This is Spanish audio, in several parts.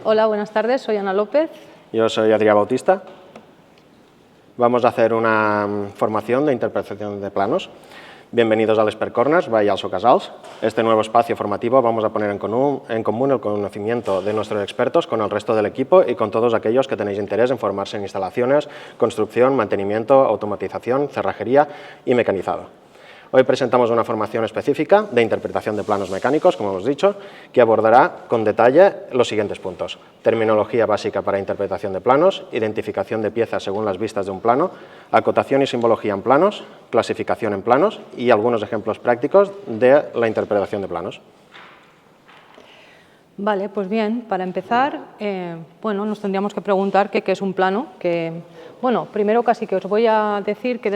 Hola, buenas tardes, soy Ana López. Yo soy Adrià Bautista. Vamos a hacer una formación de interpretación de planos. Bienvenidos al Expert Corners by Also Casals. Este nuevo espacio formativo vamos a poner en común el conocimiento de nuestros expertos con el resto del equipo y con todos aquellos que tenéis interés en formarse en instalaciones, construcción, mantenimiento, automatización, cerrajería y mecanizado. Hoy presentamos una formación específica de interpretación de planos mecánicos, como hemos dicho, que abordará con detalle los siguientes puntos: terminología básica para interpretación de planos, identificación de piezas según las vistas de un plano, acotación y simbología en planos, clasificación en planos y algunos ejemplos prácticos de la interpretación de planos. Vale, pues bien, para empezar, nos tendríamos que preguntar qué es un plano. Primero casi que os voy a decir que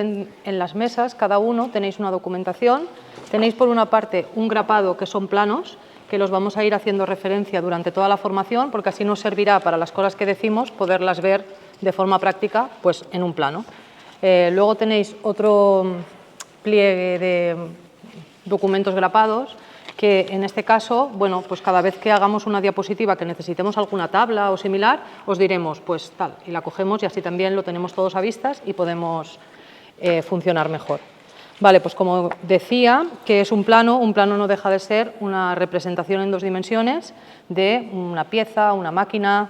en las mesas, cada uno, tenéis una documentación. Tenéis por una parte un grapado, que son planos, que los vamos a ir haciendo referencia durante toda la formación, porque así nos servirá para las cosas que decimos poderlas ver de forma práctica pues, en un plano. Luego tenéis otro pliegue de documentos grapados, que en este caso, pues cada vez que hagamos una diapositiva que necesitemos alguna tabla o similar, os diremos, pues tal, y la cogemos y así también lo tenemos todos a vistas y podemos funcionar mejor. Vale, pues como decía, ¿qué es un plano? Un plano no deja de ser una representación en 2 dimensiones de una pieza, una máquina,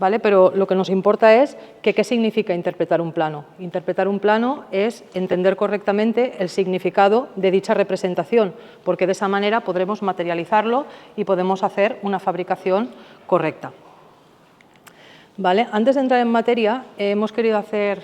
¿vale? Pero lo que nos importa es que qué significa interpretar un plano. Interpretar un plano es entender correctamente el significado de dicha representación, porque de esa manera podremos materializarlo y podemos hacer una fabricación correcta. ¿Vale? Antes de entrar en materia, hemos querido hacer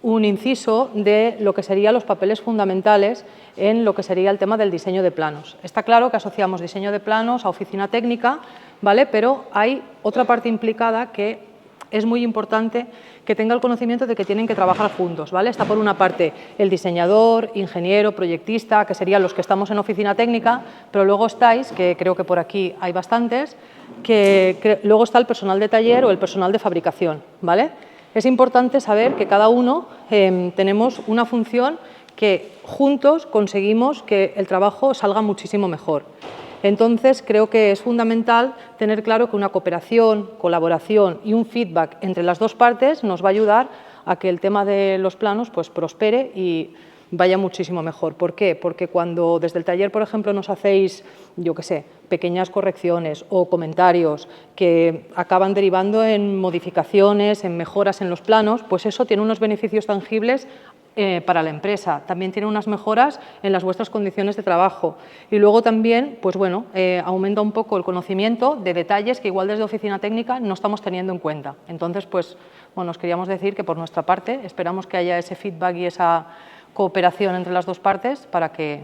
un inciso de lo que serían los papeles fundamentales en lo que sería el tema del diseño de planos. Está claro que asociamos diseño de planos a oficina técnica, ¿vale? Pero hay otra parte implicada que es muy importante que tenga el conocimiento de que tienen que trabajar juntos, ¿vale? Está por una parte el diseñador, ingeniero, proyectista, que serían los que estamos en oficina técnica, pero luego estáis, que creo que por aquí hay bastantes, que luego está el personal de taller o el personal de fabricación, ¿vale? Es importante saber que cada uno tenemos una función que juntos conseguimos que el trabajo salga muchísimo mejor. Entonces, creo que es fundamental tener claro que una cooperación, colaboración y un feedback entre las dos partes nos va a ayudar a que el tema de los planos pues, prospere y vaya muchísimo mejor. ¿Por qué? Porque cuando desde el taller, por ejemplo, nos hacéis, yo qué sé, pequeñas correcciones o comentarios que acaban derivando en modificaciones, en mejoras en los planos, pues eso tiene unos beneficios tangibles para la empresa, también tiene unas mejoras en las vuestras condiciones de trabajo y luego también, pues bueno, aumenta un poco el conocimiento de detalles que igual desde oficina técnica no estamos teniendo en cuenta. Entonces, pues bueno, os queríamos decir que por nuestra parte esperamos que haya ese feedback y esa cooperación entre las dos partes para que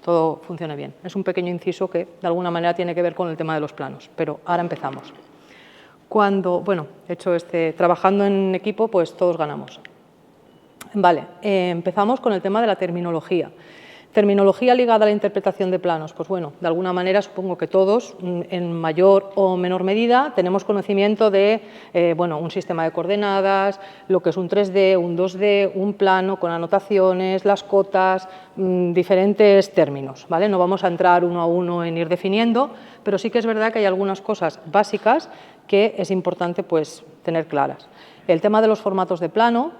todo funcione bien. Es un pequeño inciso que de alguna manera tiene que ver con el tema de los planos, pero ahora empezamos. Trabajando en equipo, pues todos ganamos. Vale, empezamos con el tema de la terminología. Terminología ligada a la interpretación de planos. Pues bueno, de alguna manera supongo que todos, en mayor o menor medida, tenemos conocimiento de un sistema de coordenadas, lo que es un 3D, un 2D, un plano con anotaciones, las cotas, diferentes términos, ¿vale? No vamos a entrar uno a uno en ir definiendo, pero sí que es verdad que hay algunas cosas básicas que es importante pues, tener claras. El tema de los formatos de plano,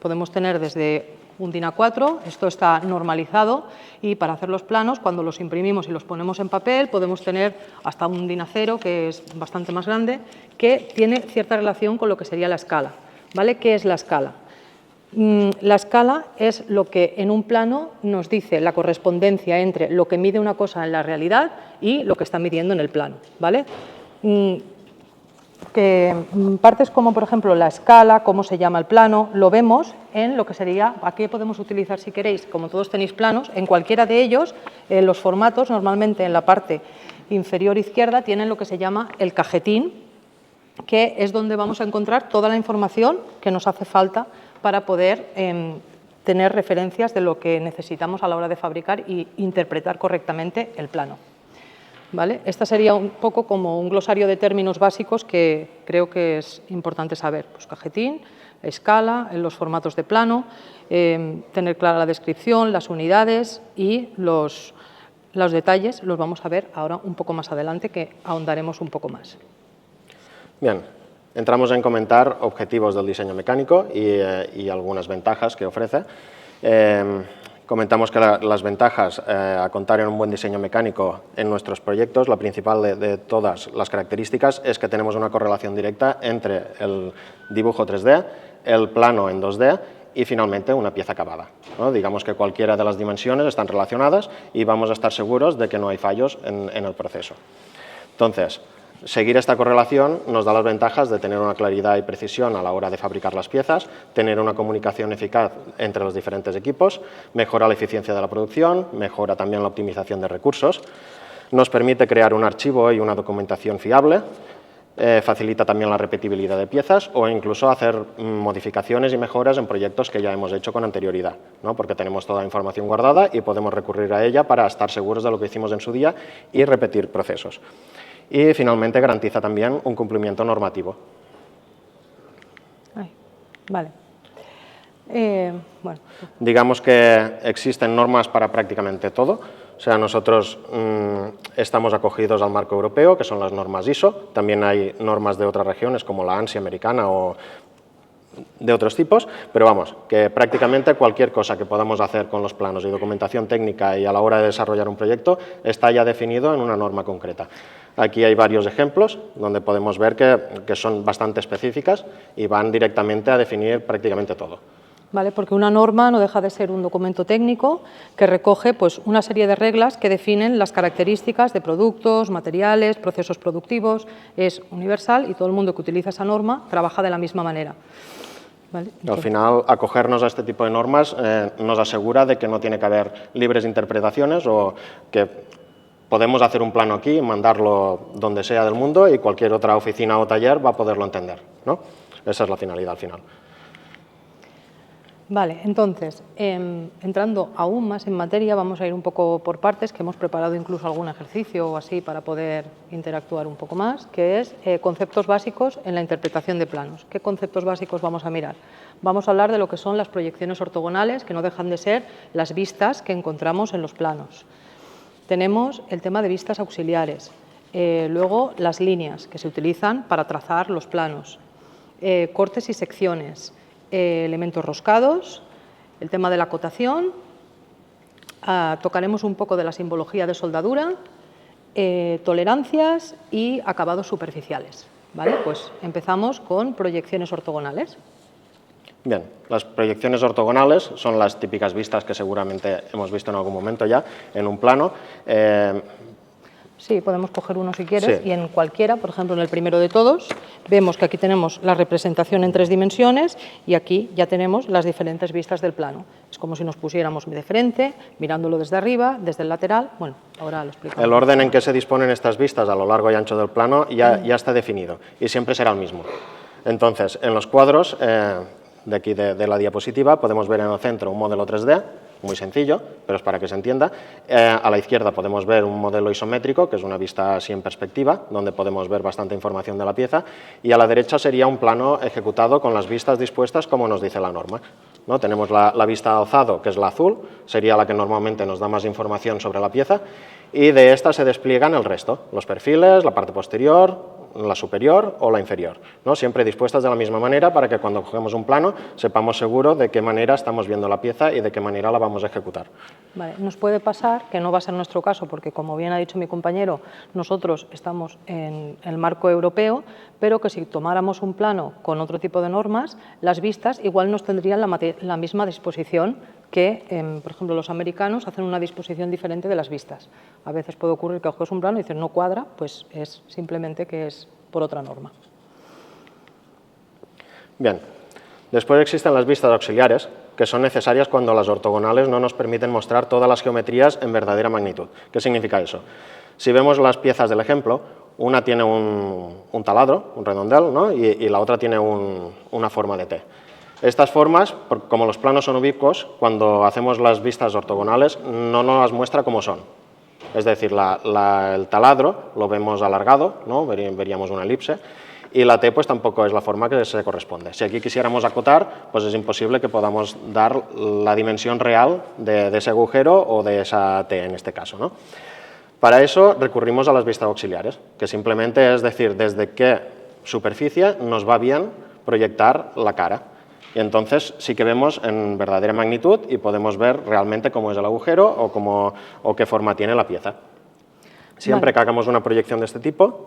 podemos tener desde un DIN A4, esto está normalizado y para hacer los planos, cuando los imprimimos y los ponemos en papel, podemos tener hasta un DIN A0, que es bastante más grande, que tiene cierta relación con lo que sería la escala, ¿vale? ¿Qué es la escala? La escala es lo que en un plano nos dice la correspondencia entre lo que mide una cosa en la realidad y lo que está midiendo en el plano, ¿vale? Que partes como, por ejemplo, la escala, cómo se llama el plano, lo vemos en lo que sería, aquí podemos utilizar, si queréis, como todos tenéis planos, en cualquiera de ellos, los formatos, normalmente en la parte inferior izquierda, tienen lo que se llama el cajetín, que es donde vamos a encontrar toda la información que nos hace falta para poder tener referencias de lo que necesitamos a la hora de fabricar y interpretar correctamente el plano. ¿Vale? Esta sería un poco como un glosario de términos básicos que creo que es importante saber. Pues cajetín, escala, en los formatos de plano, tener clara la descripción, las unidades y los detalles los vamos a ver ahora un poco más adelante, que ahondaremos un poco más. Bien, entramos en comentar objetivos del diseño mecánico y algunas ventajas que ofrece. Comentamos que las ventajas a contar en un buen diseño mecánico en nuestros proyectos, la principal de todas las características es que tenemos una correlación directa entre el dibujo 3D, el plano en 2D y finalmente una pieza acabada, ¿no? Digamos que cualquiera de las dimensiones están relacionadas y vamos a estar seguros de que no hay fallos en el proceso. Entonces, seguir esta correlación nos da las ventajas de tener una claridad y precisión a la hora de fabricar las piezas, tener una comunicación eficaz entre los diferentes equipos, mejora la eficiencia de la producción, mejora también la optimización de recursos, nos permite crear un archivo y una documentación fiable, facilita también la repetibilidad de piezas o incluso hacer modificaciones y mejoras en proyectos que ya hemos hecho con anterioridad, ¿no? Porque tenemos toda la información guardada y podemos recurrir a ella para estar seguros de lo que hicimos en su día y repetir procesos. Y finalmente garantiza también un cumplimiento normativo. Vale. Bueno. Digamos que existen normas para prácticamente todo. O sea, nosotros estamos acogidos al marco europeo, que son las normas ISO. También hay normas de otras regiones, como la ANSI americana o de otros tipos, pero vamos, que prácticamente cualquier cosa que podamos hacer con los planos y documentación técnica y a la hora de desarrollar un proyecto está ya definido en una norma concreta. Aquí hay varios ejemplos donde podemos ver que son bastante específicas y van directamente a definir prácticamente todo. ¿Vale? Porque una norma no deja de ser un documento técnico que recoge pues, una serie de reglas que definen las características de productos, materiales, procesos productivos. Es universal y todo el mundo que utiliza esa norma trabaja de la misma manera. ¿Vale? Al final, acogernos a este tipo de normas nos asegura de que no tiene que haber libres interpretaciones o que podemos hacer un plano aquí, mandarlo donde sea del mundo y cualquier otra oficina o taller va a poderlo entender, ¿no? Esa es la finalidad al final. Vale, entonces, entrando aún más en materia, vamos a ir un poco por partes, que hemos preparado incluso algún ejercicio o así para poder interactuar un poco más, que es conceptos básicos en la interpretación de planos. ¿Qué conceptos básicos vamos a mirar? Vamos a hablar de lo que son las proyecciones ortogonales, que no dejan de ser las vistas que encontramos en los planos. Tenemos el tema de vistas auxiliares, luego las líneas que se utilizan para trazar los planos, cortes y secciones, elementos roscados, el tema de la acotación, tocaremos un poco de la simbología de soldadura, tolerancias y acabados superficiales. ¿Vale? Pues empezamos con proyecciones ortogonales. Bien, las proyecciones ortogonales son las típicas vistas que seguramente hemos visto en algún momento ya en un plano. Sí, podemos coger uno si quieres, sí. Y en cualquiera, por ejemplo, en el primero de todos, vemos que aquí tenemos la representación en 3 dimensiones y aquí ya tenemos las diferentes vistas del plano. Es como si nos pusiéramos de frente, mirándolo desde arriba, desde el lateral. Bueno, ahora lo explicamos. El orden en que se disponen estas vistas a lo largo y ancho del plano ya está definido y siempre será el mismo. Entonces, en los cuadros de aquí de la diapositiva podemos ver en el centro un modelo 3D, muy sencillo, pero es para que se entienda. A la izquierda podemos ver un modelo isométrico, que es una vista así en perspectiva, donde podemos ver bastante información de la pieza, y a la derecha sería un plano ejecutado con las vistas dispuestas como nos dice la norma, ¿no? Tenemos la vista alzado, que es la azul, sería la que normalmente nos da más información sobre la pieza, y de esta se despliegan el resto, los perfiles, la parte posterior, la superior o la inferior, ¿no? Siempre dispuestas de la misma manera para que cuando cogemos un plano sepamos seguro de qué manera estamos viendo la pieza y de qué manera la vamos a ejecutar. Vale, nos puede pasar, que no va a ser nuestro caso, porque como bien ha dicho mi compañero, nosotros estamos en el marco europeo, pero que si tomáramos un plano con otro tipo de normas, las vistas igual nos tendrían la misma disposición que, por ejemplo, los americanos hacen una disposición diferente de las vistas. A veces puede ocurrir que coges un plano y dices no cuadra, pues es simplemente que es por otra norma. Bien, después existen las vistas auxiliares, que son necesarias cuando las ortogonales no nos permiten mostrar todas las geometrías en verdadera magnitud. ¿Qué significa eso? Si vemos las piezas del ejemplo, una tiene un taladro, un redondel, ¿no? y la otra tiene una forma de T. Estas formas, como los planos son ubicuos, cuando hacemos las vistas ortogonales no nos las muestra como son. Es decir, el taladro lo vemos alargado, ¿no? Veríamos una elipse, y la T pues tampoco es la forma que se corresponde. Si aquí quisiéramos acotar, pues es imposible que podamos dar la dimensión real de ese agujero o de esa T en este caso, ¿no? Para eso recurrimos a las vistas auxiliares, que simplemente es decir desde qué superficie nos va bien proyectar la cara. Y entonces sí que vemos en verdadera magnitud y podemos ver realmente cómo es el agujero o qué forma tiene la pieza. Siempre que hagamos una proyección de este tipo,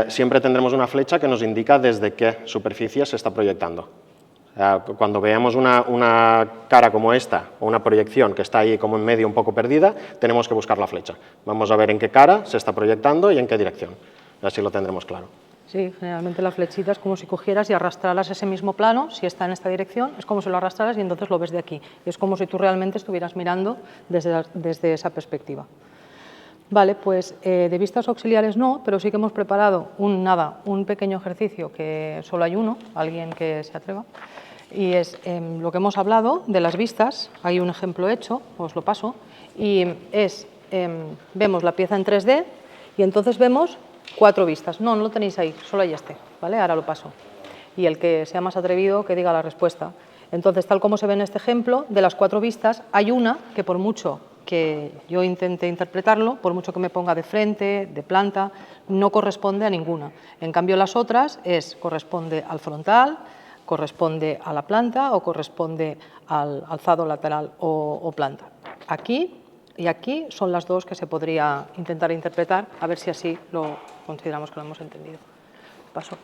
siempre tendremos una flecha que nos indica desde qué superficie se está proyectando. Cuando veamos una cara como esta, o una proyección que está ahí como en medio un poco perdida, tenemos que buscar la flecha. Vamos a ver en qué cara se está proyectando y en qué dirección. Así lo tendremos claro. Sí, generalmente la flechita es como si cogieras y arrastraras ese mismo plano, si está en esta dirección, es como si lo arrastraras y entonces lo ves de aquí. Es como si tú realmente estuvieras mirando desde esa perspectiva. Vale, pues de vistas auxiliares no, pero sí que hemos preparado un pequeño ejercicio que solo hay uno, alguien que se atreva, y es lo que hemos hablado de las vistas. Hay un ejemplo hecho, os lo paso, y vemos la pieza en 3D y entonces vemos 4 vistas. No lo tenéis ahí, solo hay este, ¿vale? Ahora lo paso. Y el que sea más atrevido que diga la respuesta. Entonces, tal como se ve en este ejemplo, de las 4 vistas, hay una que por mucho que yo intente interpretarlo, por mucho que me ponga de frente, de planta, no corresponde a ninguna. En cambio, las otras corresponde al frontal, corresponde a la planta o corresponde al alzado lateral o planta. Aquí y aquí son las dos que se podría intentar interpretar, a ver si así lo consideramos que lo hemos entendido. Paso.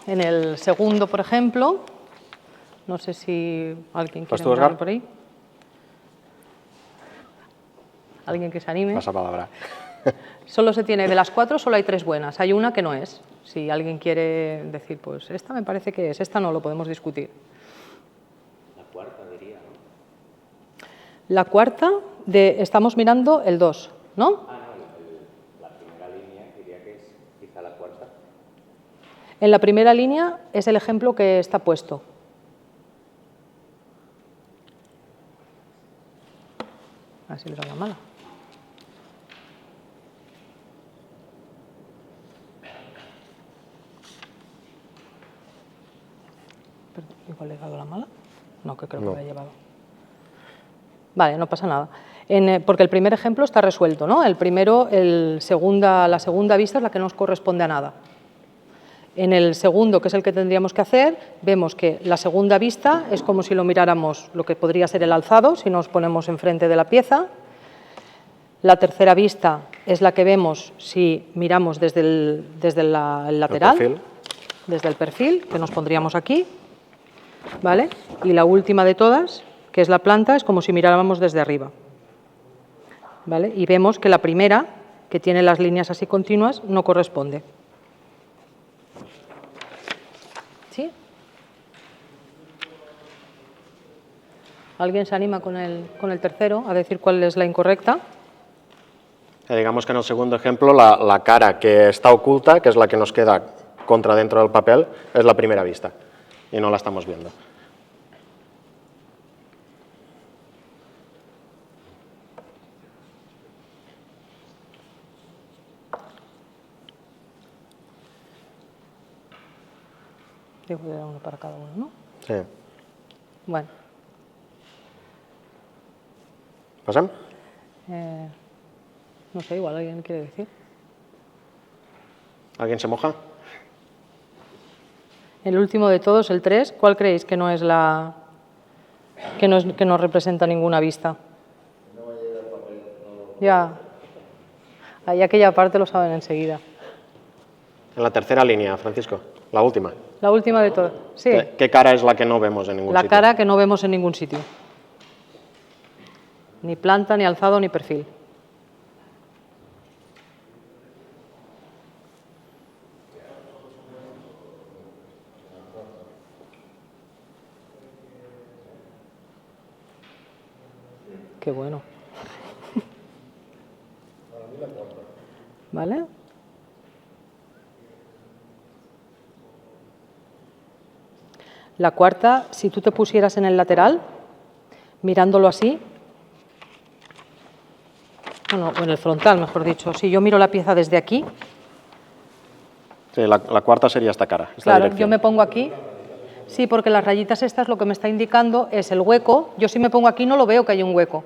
En el segundo, por ejemplo, no sé si alguien quiere mirarlo por ahí. Alguien que se anime. Pasa palabra. Solo se tiene, de las 4 solo hay 3 buenas, hay una que no es. Si alguien quiere decir, pues esta me parece que es, esta no, lo podemos discutir. La cuarta diría, ¿no? La cuarta, estamos mirando el 2, ¿no? Ah, no, la primera línea diría que es quizá la cuarta. En la primera línea es el ejemplo que está puesto. Así le da la mala. ¿Igual le he dado la mala? No, que creo que lo he llevado. Vale, no pasa nada. Porque el primer ejemplo está resuelto, ¿no? El primero, la segunda vista es la que no nos corresponde a nada. En el segundo, que es el que tendríamos que hacer, vemos que la segunda vista es como si lo miráramos lo que podría ser el alzado, si nos ponemos enfrente de la pieza. La tercera vista es la que vemos si miramos desde el lateral, desde el perfil, que nos pondríamos aquí, ¿vale? Y la última de todas, que es la planta, es como si miráramos desde arriba, ¿vale? Y vemos que la primera, que tiene las líneas así continuas, no corresponde. ¿Sí? ¿Alguien se anima con el tercero a decir cuál es la incorrecta? Digamos que en el segundo ejemplo la cara que está oculta, que es la que nos queda contra dentro del papel, es la primera vista y no la estamos viendo. Debo de dar uno para cada uno, ¿no? Sí. Bueno. ¿Pasem? No sé, igual alguien quiere decir. ¿Alguien se moja? El último de todos, el 3, ¿cuál creéis que no es que no representa ninguna vista? No me llega el papel. Ya. Ahí aquella parte lo saben enseguida. En la tercera línea, Francisco, la última. La última de todas. Sí. ¿Qué cara es la que no vemos en ningún sitio? La cara que no vemos en ningún sitio. Ni planta, ni alzado, ni perfil. Qué bueno. ¿Vale? La cuarta, si tú te pusieras en el lateral, mirándolo así, bueno, o en el frontal, mejor dicho, si yo miro la pieza desde aquí. Sí, la cuarta sería esta cara, esta claro, dirección. yo me pongo aquí. Sí, porque las rayitas estas lo que me está indicando es el hueco. Yo si me pongo aquí no lo veo que hay un hueco.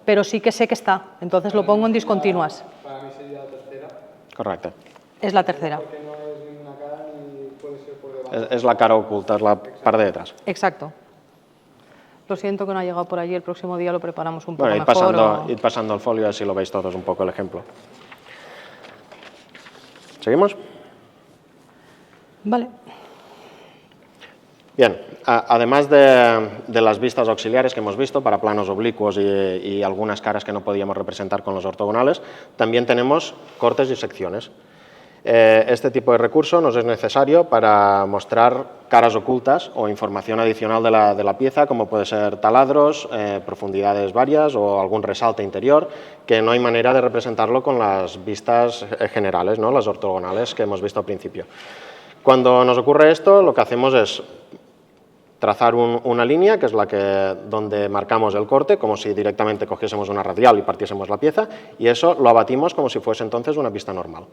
pero sí que sé que está, entonces lo pongo en discontinuas. Para mí sería la tercera. Correcto. Es la tercera. Porque no es ninguna cara ni puede ser por debajo. Es la cara oculta, es la parte de detrás. Exacto. Lo siento que no ha llegado por allí, el próximo día lo preparamos un poco Bueno, mejor. id pasando el folio, así lo veis todos un poco el ejemplo. ¿Seguimos? Vale. Bien, además de las vistas auxiliares que hemos visto para planos oblicuos y algunas caras que no podíamos representar con los ortogonales, también tenemos cortes y secciones. Este tipo de recurso nos es necesario para mostrar caras ocultas o información adicional de la pieza, como puede ser taladros, profundidades varias o algún resalte interior, que no hay manera de representarlo con las vistas generales, ¿no? Las ortogonales que hemos visto al principio. Cuando nos ocurre esto, lo que hacemos es trazar una línea, que es donde marcamos el corte, como si directamente cogiésemos una radial y partiésemos la pieza, y eso lo abatimos como si fuese entonces una vista normal,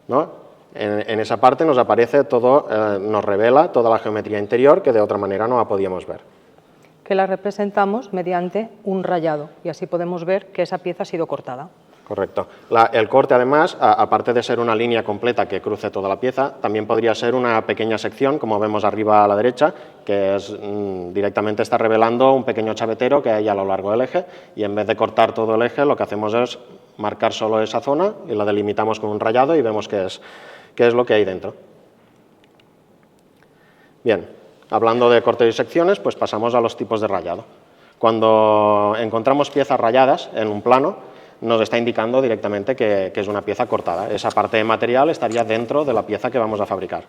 ¿no? En esa parte nos aparece todo, nos revela toda la geometría interior que de otra manera no la podíamos ver. Que la representamos mediante un rayado, y así podemos ver que esa pieza ha sido cortada. Correcto. El corte, además, aparte de ser una línea completa que cruce toda la pieza, también podría ser una pequeña sección, como vemos arriba a la derecha, que es, directamente está revelando un pequeño chavetero que hay a lo largo del eje, y en vez de cortar todo el eje, lo que hacemos es marcar solo esa zona y la delimitamos con un rayado y vemos qué es lo que hay dentro. Bien, hablando de cortes y secciones, pues pasamos a los tipos de rayado. Cuando encontramos piezas rayadas en un plano, nos está indicando directamente que es una pieza cortada. Esa parte de material estaría dentro de la pieza que vamos a fabricar.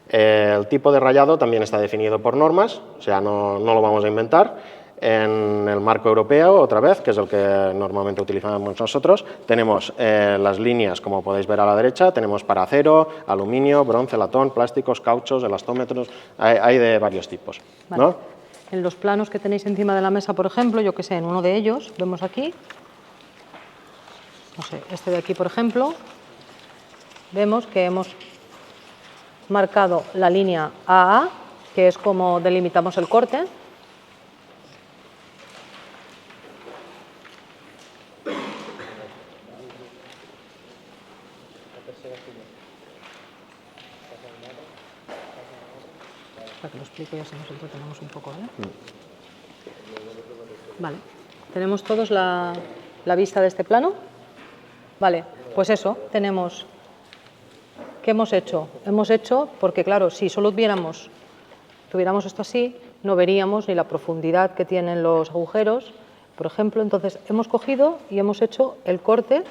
El tipo de rayado también está definido por normas, o sea, no lo vamos a inventar. En el marco europeo, otra vez, que es el que normalmente utilizamos nosotros, tenemos las líneas, como podéis ver a la derecha, tenemos para acero, aluminio, bronce, latón, plásticos, cauchos, elastómetros, hay de varios tipos, ¿no? Vale. En los planos que tenéis encima de la mesa, por ejemplo, yo que sé, en uno de ellos, vemos aquí, no sé, este de aquí, por ejemplo, vemos que hemos marcado la línea AA, que es como delimitamos el corte. Para que lo explique y así nos entretenemos un poco, ¿eh? Vale, tenemos todos la vista de este plano. Vale, pues eso, tenemos... ¿Qué hemos hecho? Hemos hecho, porque claro, si solo tuviéramos esto así, no veríamos ni la profundidad que tienen los agujeros, por ejemplo. Entonces, hemos cogido y hemos hecho el corte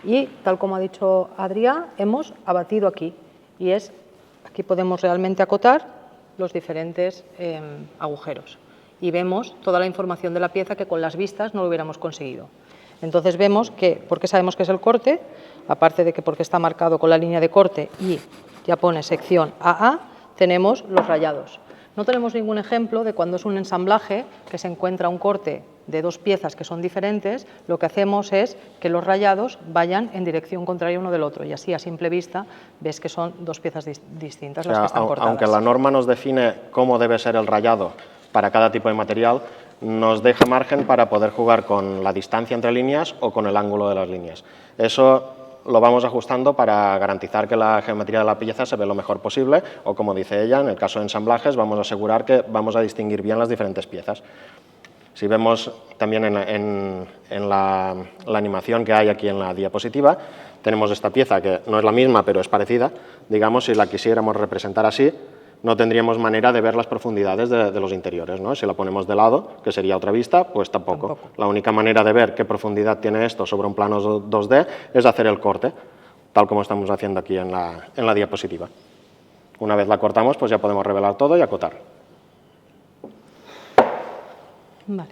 y, tal como ha dicho Adrià, hemos abatido aquí. Y aquí podemos realmente acotar los diferentes agujeros. Y vemos toda la información de la pieza que con las vistas no lo hubiéramos conseguido. Entonces vemos que, porque sabemos que es el corte, aparte de que porque está marcado con la línea de corte y ya pone sección AA, tenemos los rayados. No tenemos ningún ejemplo de cuando es un ensamblaje que se encuentra un corte de dos piezas que son diferentes, lo que hacemos es que los rayados vayan en dirección contraria uno del otro y así a simple vista ves que son dos piezas distintas las que están cortadas. Aunque la norma nos define cómo debe ser el rayado para cada tipo de material, nos deja margen para poder jugar con la distancia entre líneas o con el ángulo de las líneas. Eso lo vamos ajustando para garantizar que la geometría de la pieza se ve lo mejor posible, o como dice ella, en el caso de ensamblajes vamos a asegurar que vamos a distinguir bien las diferentes piezas. Si vemos también en la animación que hay aquí en la diapositiva, tenemos esta pieza que no es la misma pero es parecida. Digamos, si la quisiéramos representar así, no tendríamos manera de ver las profundidades de los interiores, ¿no? Si la ponemos de lado, que sería otra vista, pues tampoco. La única manera de ver qué profundidad tiene esto sobre un plano 2D es hacer el corte, tal como estamos haciendo aquí en la diapositiva. Una vez la cortamos, pues ya podemos revelar todo y acotar. Vale.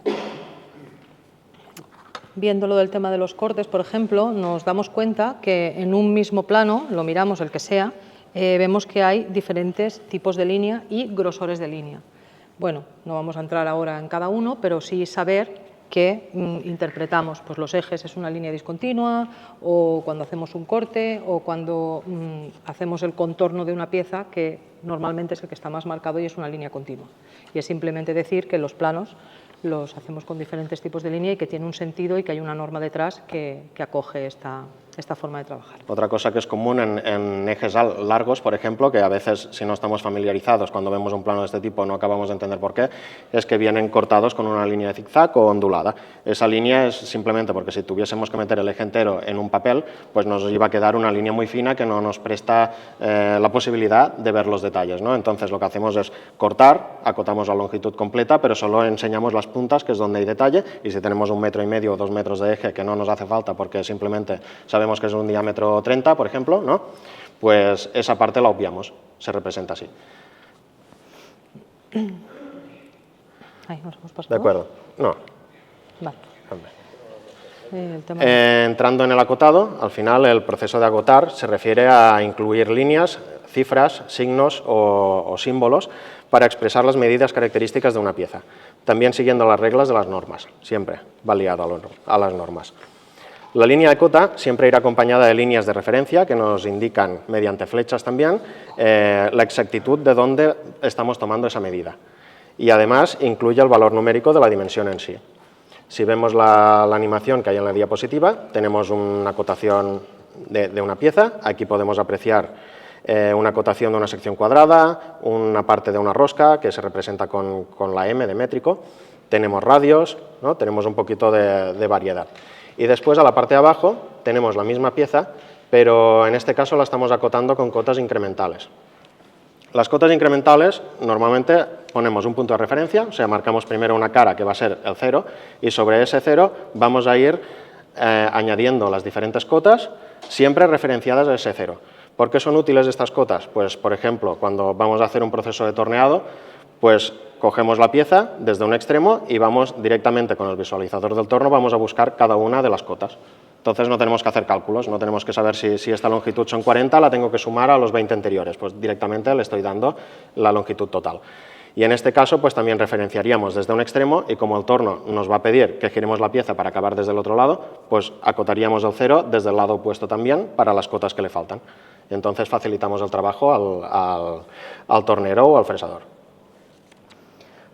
Viendo lo del tema de los cortes, por ejemplo, nos damos cuenta que en un mismo plano, lo miramos el que sea, vemos que hay diferentes tipos de línea y grosores de línea. Bueno, no vamos a entrar ahora en cada uno, pero sí saber que interpretamos, pues los ejes es una línea discontinua, o cuando hacemos un corte, o cuando hacemos el contorno de una pieza, que normalmente es el que está más marcado y es una línea continua. Y es simplemente decir que los planos los hacemos con diferentes tipos de línea y que tiene un sentido y que hay una norma detrás que acoge esta forma de trabajar. Otra cosa que es común en ejes largos, por ejemplo, que a veces si no estamos familiarizados cuando vemos un plano de este tipo no acabamos de entender por qué, es que vienen cortados con una línea de zigzag o ondulada. Esa línea es simplemente porque si tuviésemos que meter el eje entero en un papel, pues nos iba a quedar una línea muy fina que no nos presta la posibilidad de ver los detalles, ¿no? Entonces lo que hacemos es cortar, acotamos la longitud completa, pero solo enseñamos las puntas, que es donde hay detalle, y si tenemos 1,5 m o 2 metros de eje que no nos hace falta porque simplemente sabemos que es un diámetro 30, por ejemplo, ¿no? Pues esa parte la obviamos, se representa así. Ahí nos hemos pasado. ¿De acuerdo? No. Vale. Entrando en el acotado, al final el proceso de acotar se refiere a incluir líneas, cifras, signos o símbolos para expresar las medidas características de una pieza, también siguiendo las reglas de las normas, siempre va ligado a las normas. La línea de cota siempre irá acompañada de líneas de referencia que nos indican, mediante flechas también, la exactitud de dónde estamos tomando esa medida. Y además incluye el valor numérico de la dimensión en sí. Si vemos la animación que hay en la diapositiva, tenemos una acotación de una pieza. Aquí podemos apreciar una acotación de una sección cuadrada, una parte de una rosca que se representa con la M de métrico. Tenemos radios, ¿no? Tenemos un poquito de variedad. Y después, a la parte de abajo, tenemos la misma pieza, pero en este caso la estamos acotando con cotas incrementales. Las cotas incrementales, normalmente ponemos un punto de referencia, o sea, marcamos primero una cara que va a ser el 0, y sobre ese 0 vamos a ir añadiendo las diferentes cotas, siempre referenciadas a ese 0. ¿Por qué son útiles estas cotas? Pues, por ejemplo, cuando vamos a hacer un proceso de torneado, pues cogemos la pieza desde un extremo y vamos directamente con el visualizador del torno, vamos a buscar cada una de las cotas. Entonces no tenemos que hacer cálculos, no tenemos que saber si esta longitud son 40, la tengo que sumar a los 20 anteriores, pues directamente le estoy dando la longitud total. Y en este caso pues también referenciaríamos desde un extremo y como el torno nos va a pedir que giremos la pieza para acabar desde el otro lado, pues acotaríamos el 0 desde el lado opuesto también para las cotas que le faltan. Y entonces facilitamos el trabajo al tornero o al fresador.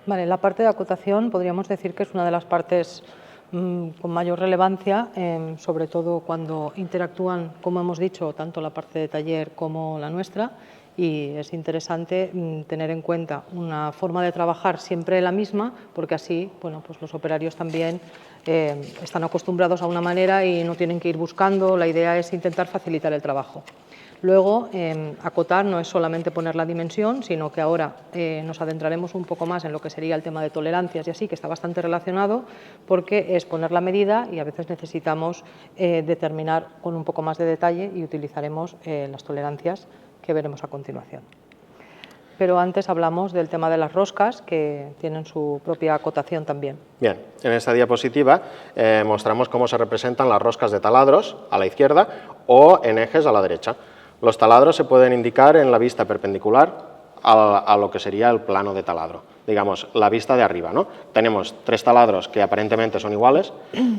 Vale, la parte de acotación podríamos decir que es una de las partes con mayor relevancia, sobre todo cuando interactúan, como hemos dicho, tanto la parte de taller como la nuestra, y es interesante tener en cuenta una forma de trabajar siempre la misma, porque así bueno, pues los operarios también están acostumbrados a una manera y no tienen que ir buscando, la idea es intentar facilitar el trabajo. Luego, acotar no es solamente poner la dimensión, sino que ahora nos adentraremos un poco más en lo que sería el tema de tolerancias y así, que está bastante relacionado, porque es poner la medida y a veces necesitamos determinar con un poco más de detalle y utilizaremos las tolerancias que veremos a continuación. Pero antes hablamos del tema de las roscas, que tienen su propia acotación también. Bien, en esta diapositiva mostramos cómo se representan las roscas de taladros a la izquierda o en ejes a la derecha. Los taladros se pueden indicar en la vista perpendicular a lo que sería el plano de taladro, digamos, la vista de arriba, ¿no? Tenemos 3 taladros que aparentemente son iguales,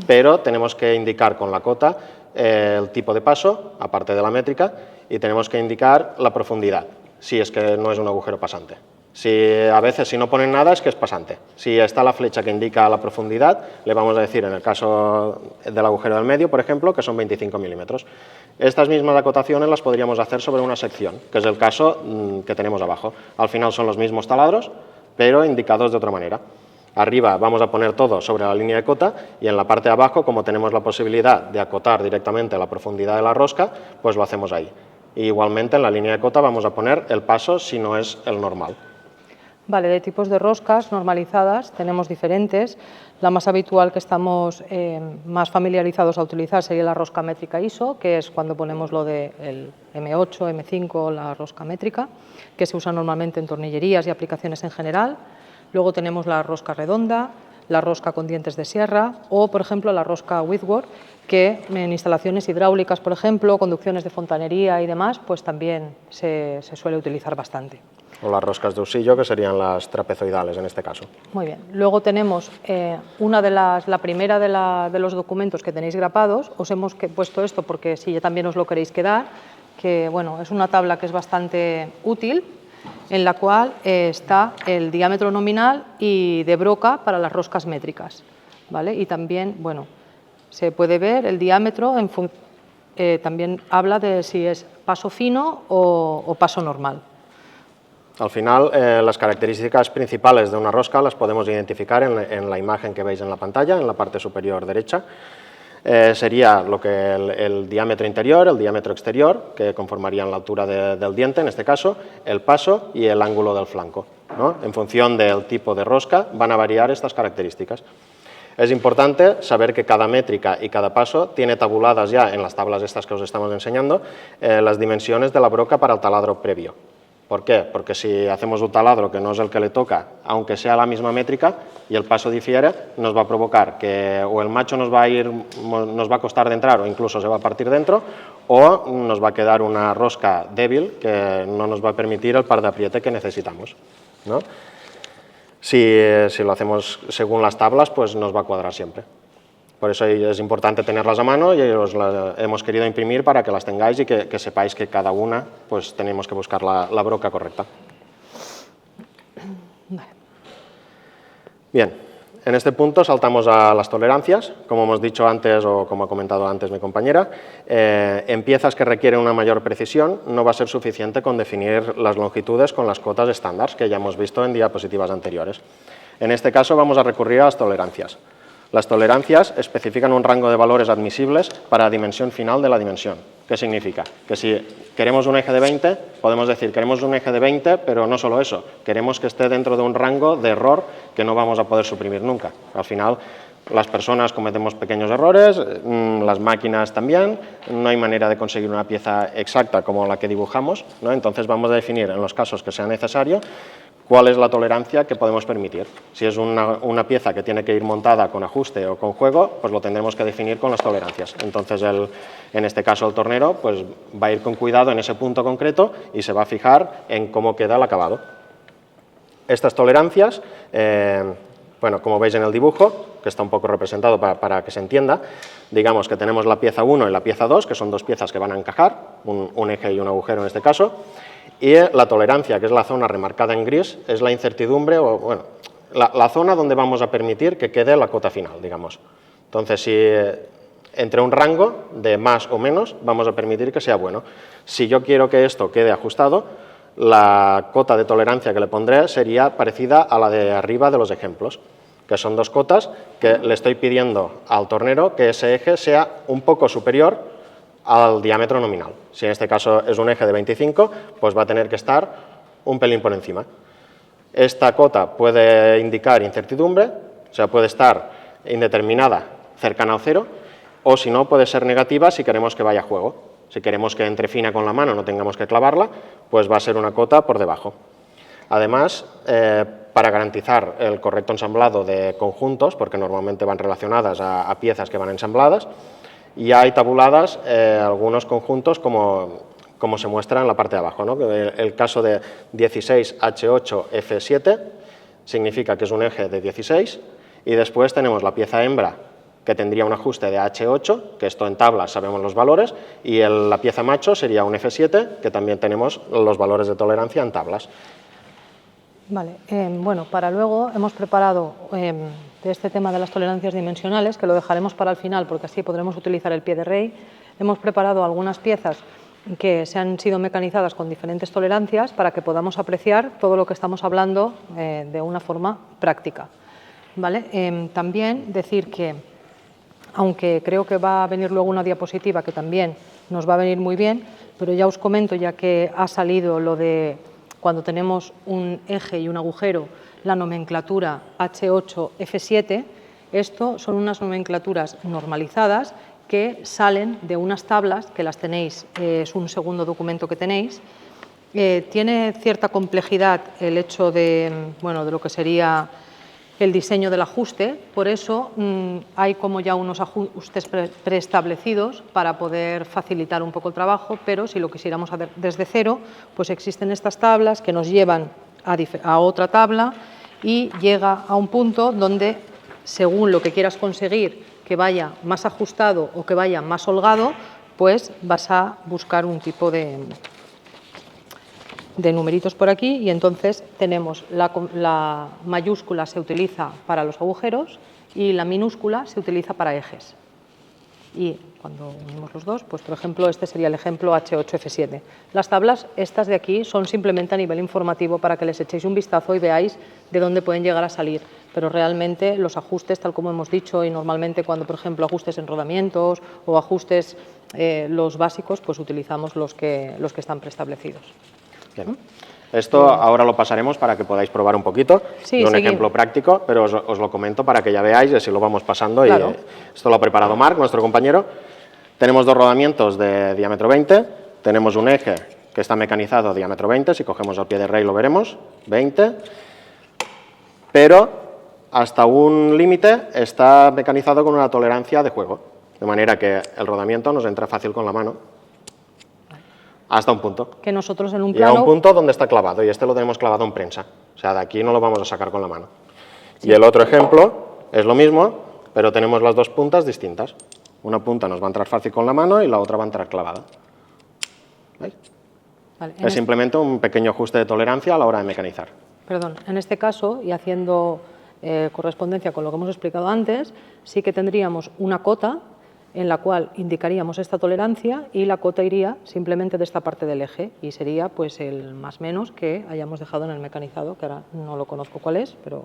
pero tenemos que indicar con la cota el tipo de paso, aparte de la métrica, y tenemos que indicar la profundidad, si es que no es un agujero pasante. A veces si no ponen nada es que es pasante. Si está la flecha que indica la profundidad, le vamos a decir en el caso del agujero del medio, por ejemplo, que son 25 milímetros. Estas mismas acotaciones las podríamos hacer sobre una sección, que es el caso que tenemos abajo. Al final son los mismos taladros, pero indicados de otra manera. Arriba vamos a poner todo sobre la línea de cota y en la parte de abajo, como tenemos la posibilidad de acotar directamente la profundidad de la rosca, pues lo hacemos ahí. Y igualmente en la línea de cota vamos a poner el paso si no es el normal. Vale, de tipos de roscas normalizadas tenemos diferentes. La más habitual que estamos más familiarizados a utilizar sería la rosca métrica ISO, que es cuando ponemos lo del M8, M5, la rosca métrica, que se usa normalmente en tornillerías y aplicaciones en general. Luego tenemos la rosca redonda, la rosca con dientes de sierra o, por ejemplo, la rosca Whitworth, que en instalaciones hidráulicas, por ejemplo, conducciones de fontanería y demás, pues también se suele utilizar bastante. o las roscas de Usillo, que serían las trapezoidales en este caso. Muy bien. Luego tenemos la primera de los documentos que tenéis grapados. Os hemos puesto esto porque si también os lo queréis quedar, que bueno, es una tabla que es bastante útil, en la cual está el diámetro nominal y de broca para las roscas métricas, ¿vale? Y también, bueno, se puede ver el diámetro, también habla de si es paso fino o paso normal. Al final, las características principales de una rosca las podemos identificar en la imagen que veis en la pantalla, en la parte superior derecha. Sería lo que el diámetro interior, el diámetro exterior, que conformarían la altura del diente, en este caso, el paso y el ángulo del flanco, ¿no? En función del tipo de rosca van a variar estas características. Es importante saber que cada métrica y cada paso tiene tabuladas ya en las tablas estas que os estamos enseñando las dimensiones de la broca para el taladro previo. ¿Por qué? Porque si hacemos un taladro que no es el que le toca, aunque sea la misma métrica y el paso difiere, nos va a provocar que o el macho nos va a costar de entrar o incluso se va a partir dentro, o nos va a quedar una rosca débil que no nos va a permitir el par de apriete que necesitamos, ¿no? Si lo hacemos según las tablas, pues nos va a cuadrar siempre. Por eso es importante tenerlas a mano y os las hemos querido imprimir para que las tengáis y que sepáis que cada una pues tenemos que buscar la broca correcta. Bien, en este punto saltamos a las tolerancias. Como hemos dicho antes o como ha comentado antes mi compañera, en piezas que requieren una mayor precisión no va a ser suficiente con definir las longitudes con las cotas estándar que ya hemos visto en diapositivas anteriores. En este caso vamos a recurrir a las tolerancias. Las tolerancias especifican un rango de valores admisibles para la dimensión final de la dimensión. ¿Qué significa? Que si queremos un eje de 20, podemos decir queremos un eje de 20, pero no solo eso, queremos que esté dentro de un rango de error que no vamos a poder suprimir nunca. Al final, las personas cometemos pequeños errores, las máquinas también, no hay manera de conseguir una pieza exacta como la que dibujamos, ¿no? Entonces vamos a definir en los casos que sea necesario cuál es la tolerancia que podemos permitir. Si es una pieza que tiene que ir montada con ajuste o con juego, pues lo tendremos que definir con las tolerancias. Entonces, en este caso, el tornero pues, va a ir con cuidado en ese punto concreto y se va a fijar en cómo queda el acabado. Estas tolerancias, bueno, como veis en el dibujo, que está un poco representado para que se entienda, digamos que tenemos la pieza 1 y la pieza 2, que son dos piezas que van a encajar, un eje y un agujero en este caso. Y la tolerancia, que es la zona remarcada en gris, es la incertidumbre o bueno, la zona donde vamos a permitir que quede la cota final, digamos. Entonces, si entre un rango de más o menos, vamos a permitir que sea bueno. Si yo quiero que esto quede ajustado, la cota de tolerancia que le pondré sería parecida a la de arriba de los ejemplos, que son dos cotas que le estoy pidiendo al tornero que ese eje sea un poco superior al diámetro nominal. Si en este caso es un eje de 25, pues va a tener que estar un pelín por encima. Esta cota puede indicar incertidumbre, o sea, puede estar indeterminada cercana al cero, o si no, puede ser negativa si queremos que vaya a juego. Si queremos que entre fina con la mano, no tengamos que clavarla, pues va a ser una cota por debajo. Además, para garantizar el correcto ensamblado de conjuntos, porque normalmente van relacionadas a piezas que van ensambladas, ya hay tabuladas algunos conjuntos como se muestra en la parte de abajo, ¿no? El caso de 16H8F7 significa que es un eje de 16 y después tenemos la pieza hembra que tendría un ajuste de H8, que esto en tablas sabemos los valores, y la pieza macho sería un F7, que también tenemos los valores de tolerancia en tablas. Vale, bueno, para luego hemos preparado de este tema de las tolerancias dimensionales, que lo dejaremos para el final porque así podremos utilizar el pie de rey. Hemos preparado algunas piezas que se han sido mecanizadas con diferentes tolerancias para que podamos apreciar todo lo que estamos hablando de una forma práctica. ¿Vale? También decir que, aunque creo que va a venir luego una diapositiva que también nos va a venir muy bien, pero ya os comento, ya que ha salido lo de cuando tenemos un eje y un agujero, la nomenclatura H8F7, esto son unas nomenclaturas normalizadas que salen de unas tablas, que las tenéis, es un segundo documento que tenéis. Tiene cierta complejidad el hecho de, bueno, de lo que sería que el diseño del ajuste, por eso hay como ya unos ajustes preestablecidos para poder facilitar un poco el trabajo, pero si lo quisiéramos hacer desde cero, pues existen estas tablas que nos llevan a otra tabla y llega a un punto donde, según lo que quieras conseguir, que vaya más ajustado o que vaya más holgado, pues vas a buscar un tipo de numeritos por aquí y entonces tenemos la mayúscula se utiliza para los agujeros y la minúscula se utiliza para ejes. Y cuando unimos los dos, pues por ejemplo este sería el ejemplo H8F7. Las tablas estas de aquí son simplemente a nivel informativo para que les echéis un vistazo y veáis de dónde pueden llegar a salir, pero realmente los ajustes, tal como hemos dicho, y normalmente cuando por ejemplo ajustes en rodamientos o ajustes los básicos, pues utilizamos los que están preestablecidos. Bien. Esto ahora lo pasaremos para que podáis probar un poquito, sí, un ejemplo práctico, pero os lo comento para que ya veáis y así lo vamos pasando. Claro. Y esto lo ha preparado Marc, nuestro compañero. Tenemos dos rodamientos de diámetro 20, tenemos un eje que está mecanizado diámetro 20, si cogemos el pie de rey lo veremos, 20, pero hasta un límite está mecanizado con una tolerancia de juego, de manera que el rodamiento nos entra fácil con la mano. Hasta un punto. Que nosotros en un plano... Y a un punto donde está clavado, y este lo tenemos clavado en prensa. O sea, de aquí no lo vamos a sacar con la mano. Sí. Y el otro ejemplo es lo mismo, pero tenemos las dos puntas distintas. Una punta nos va a entrar fácil con la mano y la otra va a entrar clavada. ¿Veis? Vale, es simplemente un pequeño ajuste de tolerancia a la hora de mecanizar. Perdón, en este caso, y haciendo correspondencia con lo que hemos explicado antes, sí que tendríamos una cota en la cual indicaríamos esta tolerancia y la cota iría simplemente de esta parte del eje y sería pues el más menos que hayamos dejado en el mecanizado, que ahora no lo conozco cuál es, pero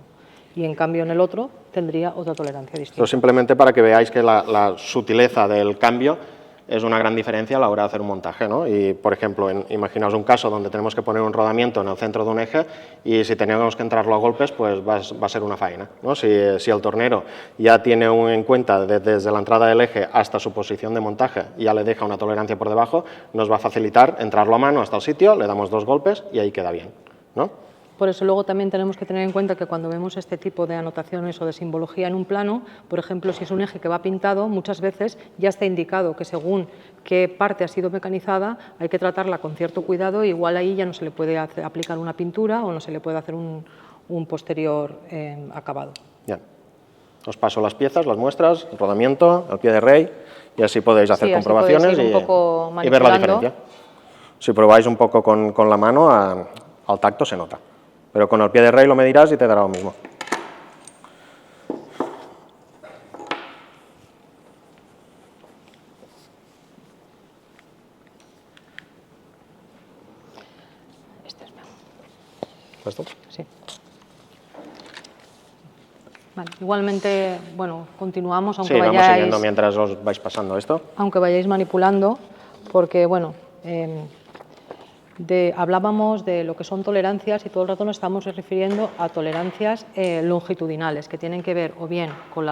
y en cambio en el otro tendría otra tolerancia distinta. Esto simplemente para que veáis que la sutileza del cambio es una gran diferencia a la hora de hacer un montaje, ¿no? Y, por ejemplo, imaginaos un caso donde tenemos que poner un rodamiento en el centro de un eje y si tenemos que entrarlo a golpes, pues va a ser una faena, ¿no? Si el tornero ya tiene en cuenta desde la entrada del eje hasta su posición de montaje y ya le deja una tolerancia por debajo, nos va a facilitar entrarlo a mano hasta el sitio, le damos dos golpes y ahí queda bien, ¿no? Por eso luego también tenemos que tener en cuenta que cuando vemos este tipo de anotaciones o de simbología en un plano, por ejemplo, si es un eje que va pintado, muchas veces ya está indicado que según qué parte ha sido mecanizada, hay que tratarla con cierto cuidado, y igual ahí ya no se le puede aplicar una pintura o no se le puede hacer un posterior acabado. Bien. Os paso las piezas, las muestras, el rodamiento, el pie de rey, y así podéis hacer comprobaciones y ver la diferencia. Si probáis un poco con la mano, al tacto se nota. Pero con el pie de rey lo medirás y te dará lo mismo. Este es mejor. ¿Esto? Sí. Vale. Igualmente, bueno, continuamos, aunque vamos siguiendo mientras os vais pasando esto. Aunque vayáis manipulando, porque, bueno, hablábamos de lo que son tolerancias y todo el rato nos estamos refiriendo a tolerancias longitudinales, que tienen que ver o bien con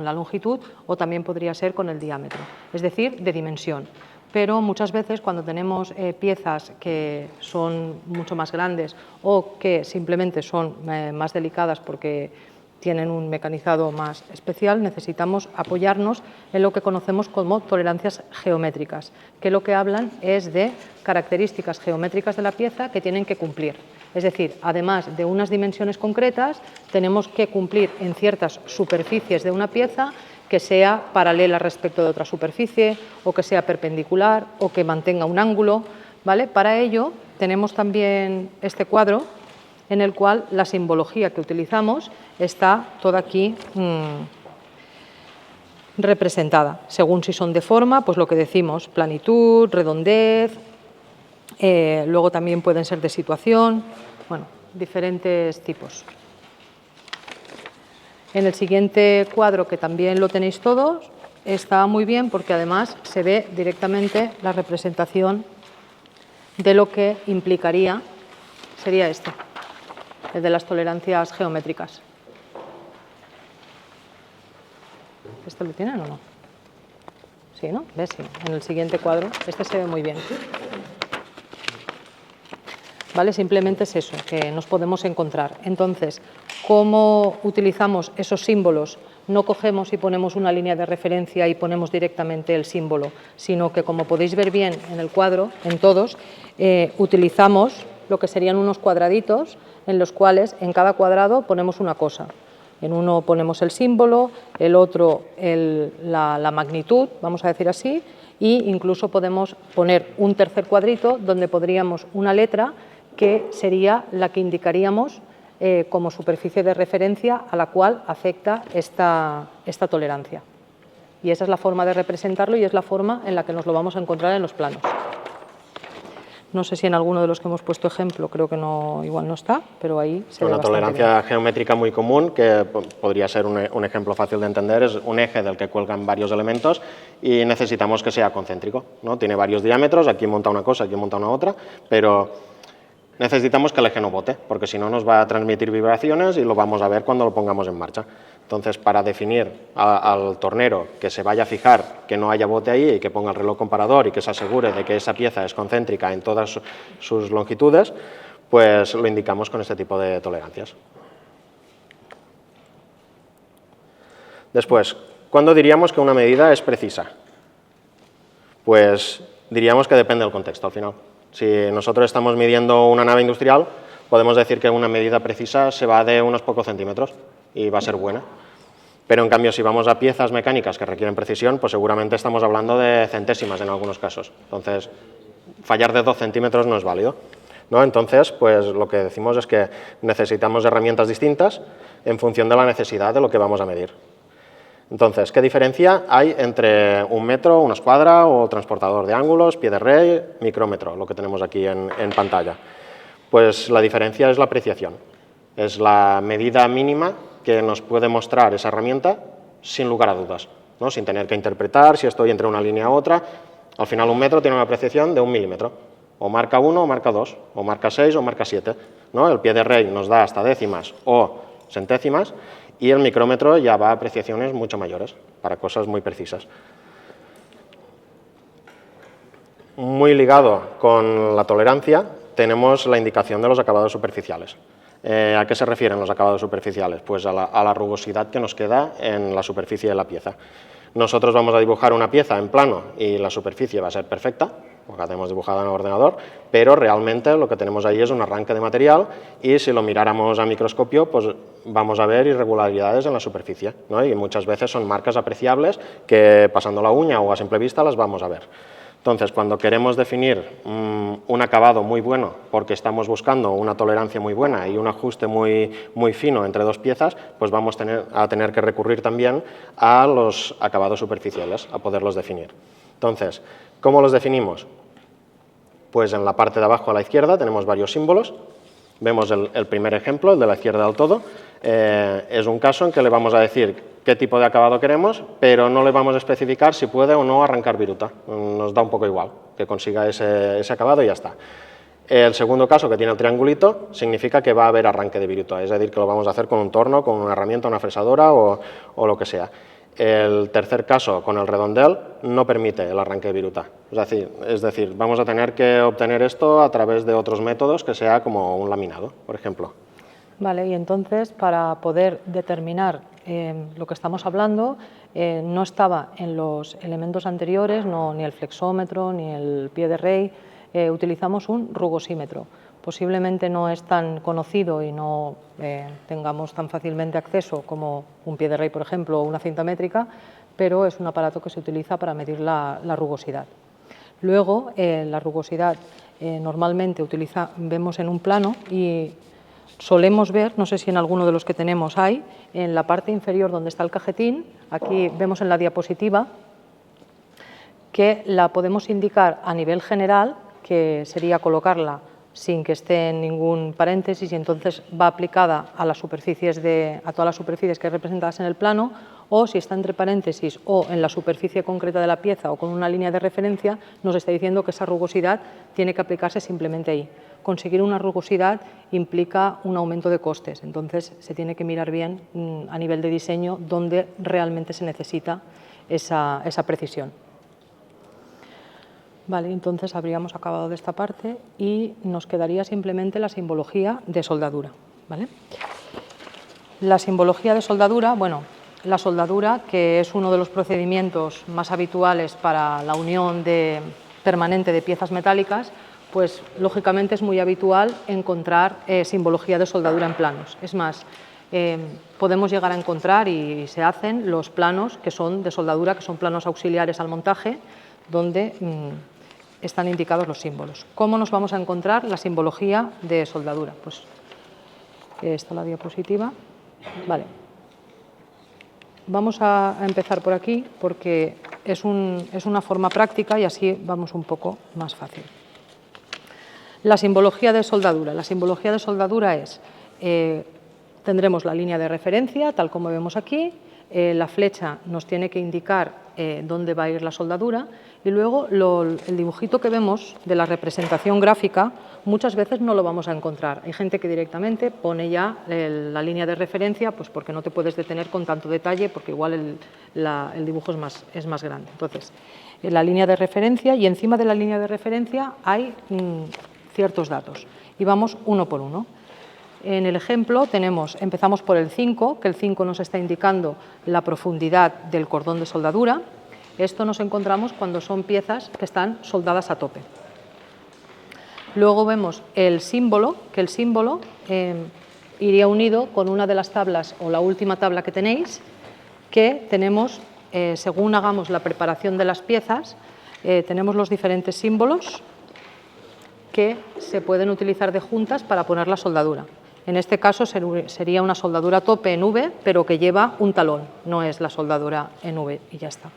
la longitud o también podría ser con el diámetro, es decir, de dimensión. Pero muchas veces cuando tenemos piezas que son mucho más grandes o que simplemente son más delicadas porque tienen un mecanizado más especial, necesitamos apoyarnos en lo que conocemos como tolerancias geométricas, que lo que hablan es de características geométricas de la pieza que tienen que cumplir. Es decir, además de unas dimensiones concretas, tenemos que cumplir en ciertas superficies de una pieza que sea paralela respecto de otra superficie o que sea perpendicular o que mantenga un ángulo, ¿vale? Para ello tenemos también este cuadro en el cual la simbología que utilizamos está toda aquí representada. Según si son de forma, pues lo que decimos, planitud, redondez, luego también pueden ser de situación, bueno, diferentes tipos. En el siguiente cuadro, que también lo tenéis todos, está muy bien porque además se ve directamente la representación de lo que implicaría, sería este, el de las tolerancias geométricas. ¿Esto lo tienen o no? Sí, ¿no? ¿Ves? Sí. En el siguiente cuadro, este se ve muy bien. ¿Vale? Simplemente es eso, que nos podemos encontrar. Entonces, ¿Cómo utilizamos esos símbolos? No cogemos y ponemos una línea de referencia y ponemos directamente el símbolo, sino que, como podéis ver bien en el cuadro, en todos, utilizamos lo que serían unos cuadraditos en los cuales en cada cuadrado ponemos una cosa. En uno ponemos el símbolo, el otro la magnitud, vamos a decir así, e incluso podemos poner un tercer cuadrito donde podríamos una letra que sería la que indicaríamos como superficie de referencia a la cual afecta esta tolerancia. Y esa es la forma de representarlo y es la forma en la que nos lo vamos a encontrar en los planos. No sé si en alguno de los que hemos puesto ejemplo, creo que no, igual no está, pero ahí se ve una bastante tolerancia bien. geométrica muy común, que podría ser un ejemplo fácil de entender, es un eje del que cuelgan varios elementos y necesitamos que sea concéntrico, ¿no? Tiene varios diámetros, aquí monta una cosa, aquí monta una otra, pero necesitamos que el eje no bote, porque si no nos va a transmitir vibraciones y lo vamos a ver cuando lo pongamos en marcha. Entonces, para definir al tornero que se vaya a fijar que no haya bote ahí y que ponga el reloj comparador y que se asegure de que esa pieza es concéntrica en todas sus longitudes, pues lo indicamos con este tipo de tolerancias. Después, ¿cuándo diríamos que una medida es precisa? Pues diríamos que depende del contexto al final. Si nosotros estamos midiendo una nave industrial, podemos decir que una medida precisa se va de unos pocos centímetros y va a ser buena. Pero en cambio, si vamos a piezas mecánicas que requieren precisión, pues seguramente estamos hablando de centésimas en algunos casos. Entonces, fallar de 2 centímetros no es válido, ¿no? Entonces, pues lo que decimos es que necesitamos herramientas distintas en función de la necesidad de lo que vamos a medir. Entonces, ¿qué diferencia hay entre un metro, una escuadra o transportador de ángulos, pie de rey, micrómetro, lo que tenemos aquí en pantalla? Pues la diferencia es la apreciación. Es la medida mínima que nos puede mostrar esa herramienta sin lugar a dudas, ¿no? Sin tener que interpretar si estoy entre una línea u otra. Al final, un metro tiene una apreciación de 1 milímetro. O marca 1 o marca 2, o marca 6 o marca 7, ¿no? El pie de rey nos da hasta décimas o centésimas y el micrómetro ya va a apreciaciones mucho mayores, para cosas muy precisas. Muy ligado con la tolerancia tenemos la indicación de los acabados superficiales. ¿A qué se refieren los acabados superficiales? Pues a la rugosidad que nos queda en la superficie de la pieza. Nosotros vamos a dibujar una pieza en plano y la superficie va a ser perfecta, porque la tenemos dibujada en el ordenador, pero realmente lo que tenemos ahí es un arranque de material y si lo miráramos a microscopio, pues vamos a ver irregularidades en la superficie, ¿no? Y muchas veces son marcas apreciables que pasando la uña o a simple vista las vamos a ver. Entonces, cuando queremos definir un acabado muy bueno, porque estamos buscando una tolerancia muy buena y un ajuste muy fino entre dos piezas, pues vamos a tener que recurrir también a los acabados superficiales, a poderlos definir. Entonces, ¿cómo los definimos? Pues en la parte de abajo a la izquierda tenemos varios símbolos. Vemos el primer ejemplo, el de la izquierda del todo. Es un caso en que le vamos a decir qué tipo de acabado queremos, pero no le vamos a especificar si puede o no arrancar viruta. Nos da un poco igual que consiga ese acabado y ya está. El segundo caso, que tiene el triangulito, significa que va a haber arranque de viruta, es decir, que lo vamos a hacer con un torno, con una herramienta, una fresadora o lo que sea. El tercer caso, con el redondel, no permite el arranque de viruta. Es decir, vamos a tener que obtener esto a través de otros métodos que sea como un laminado, por ejemplo. Vale, y entonces, para poder determinar lo que estamos hablando, no estaba en los elementos anteriores, ni el flexómetro, ni el pie de rey, utilizamos un rugosímetro. Posiblemente no es tan conocido y no tengamos tan fácilmente acceso como un pie de rey, por ejemplo, o una cinta métrica, pero es un aparato que se utiliza para medir la rugosidad. Luego, la rugosidad normalmente vemos en un plano y solemos ver, no sé si en alguno de los que tenemos hay, en la parte inferior donde está el cajetín, aquí vemos en la diapositiva que la podemos indicar a nivel general, que sería colocarla sin que esté en ningún paréntesis y entonces va aplicada a todas las superficies que hay representadas en el plano, o si está entre paréntesis o en la superficie concreta de la pieza o con una línea de referencia, nos está diciendo que esa rugosidad tiene que aplicarse simplemente ahí. Conseguir una rugosidad implica un aumento de costes, entonces se tiene que mirar bien a nivel de diseño dónde realmente se necesita esa precisión. Vale, entonces habríamos acabado de esta parte y nos quedaría simplemente la simbología de soldadura, ¿vale? La simbología de soldadura, bueno, la soldadura, que es uno de los procedimientos más habituales para la unión permanente de piezas metálicas, pues lógicamente es muy habitual encontrar simbología de soldadura en planos. Es más, podemos llegar a encontrar, y se hacen, los planos que son de soldadura, que son planos auxiliares al montaje, donde están indicados los símbolos. ¿Cómo nos vamos a encontrar la simbología de soldadura? Pues esta es la diapositiva. Vale. Vamos a empezar por aquí porque es una forma práctica y así vamos un poco más fácil. La simbología de soldadura. La simbología de soldadura es, tendremos la línea de referencia, tal como vemos aquí, la flecha nos tiene que indicar dónde va a ir la soldadura y luego el dibujito que vemos de la representación gráfica muchas veces no lo vamos a encontrar. Hay gente que directamente pone ya la línea de referencia, pues porque no te puedes detener con tanto detalle, porque igual el dibujo es más grande. Entonces, la línea de referencia, y encima de la línea de referencia hay ciertos datos y vamos uno por uno. En el ejemplo empezamos por el 5, que el 5 nos está indicando la profundidad del cordón de soldadura. Esto nos encontramos cuando son piezas que están soldadas a tope. Luego vemos el símbolo, que el símbolo iría unido con una de las tablas o la última tabla que tenéis, que tenemos, según hagamos la preparación de las piezas, tenemos los diferentes símbolos que se pueden utilizar de juntas para poner la soldadura. En este caso sería una soldadura tope en V, pero que lleva un talón, no es la soldadura en V y ya está.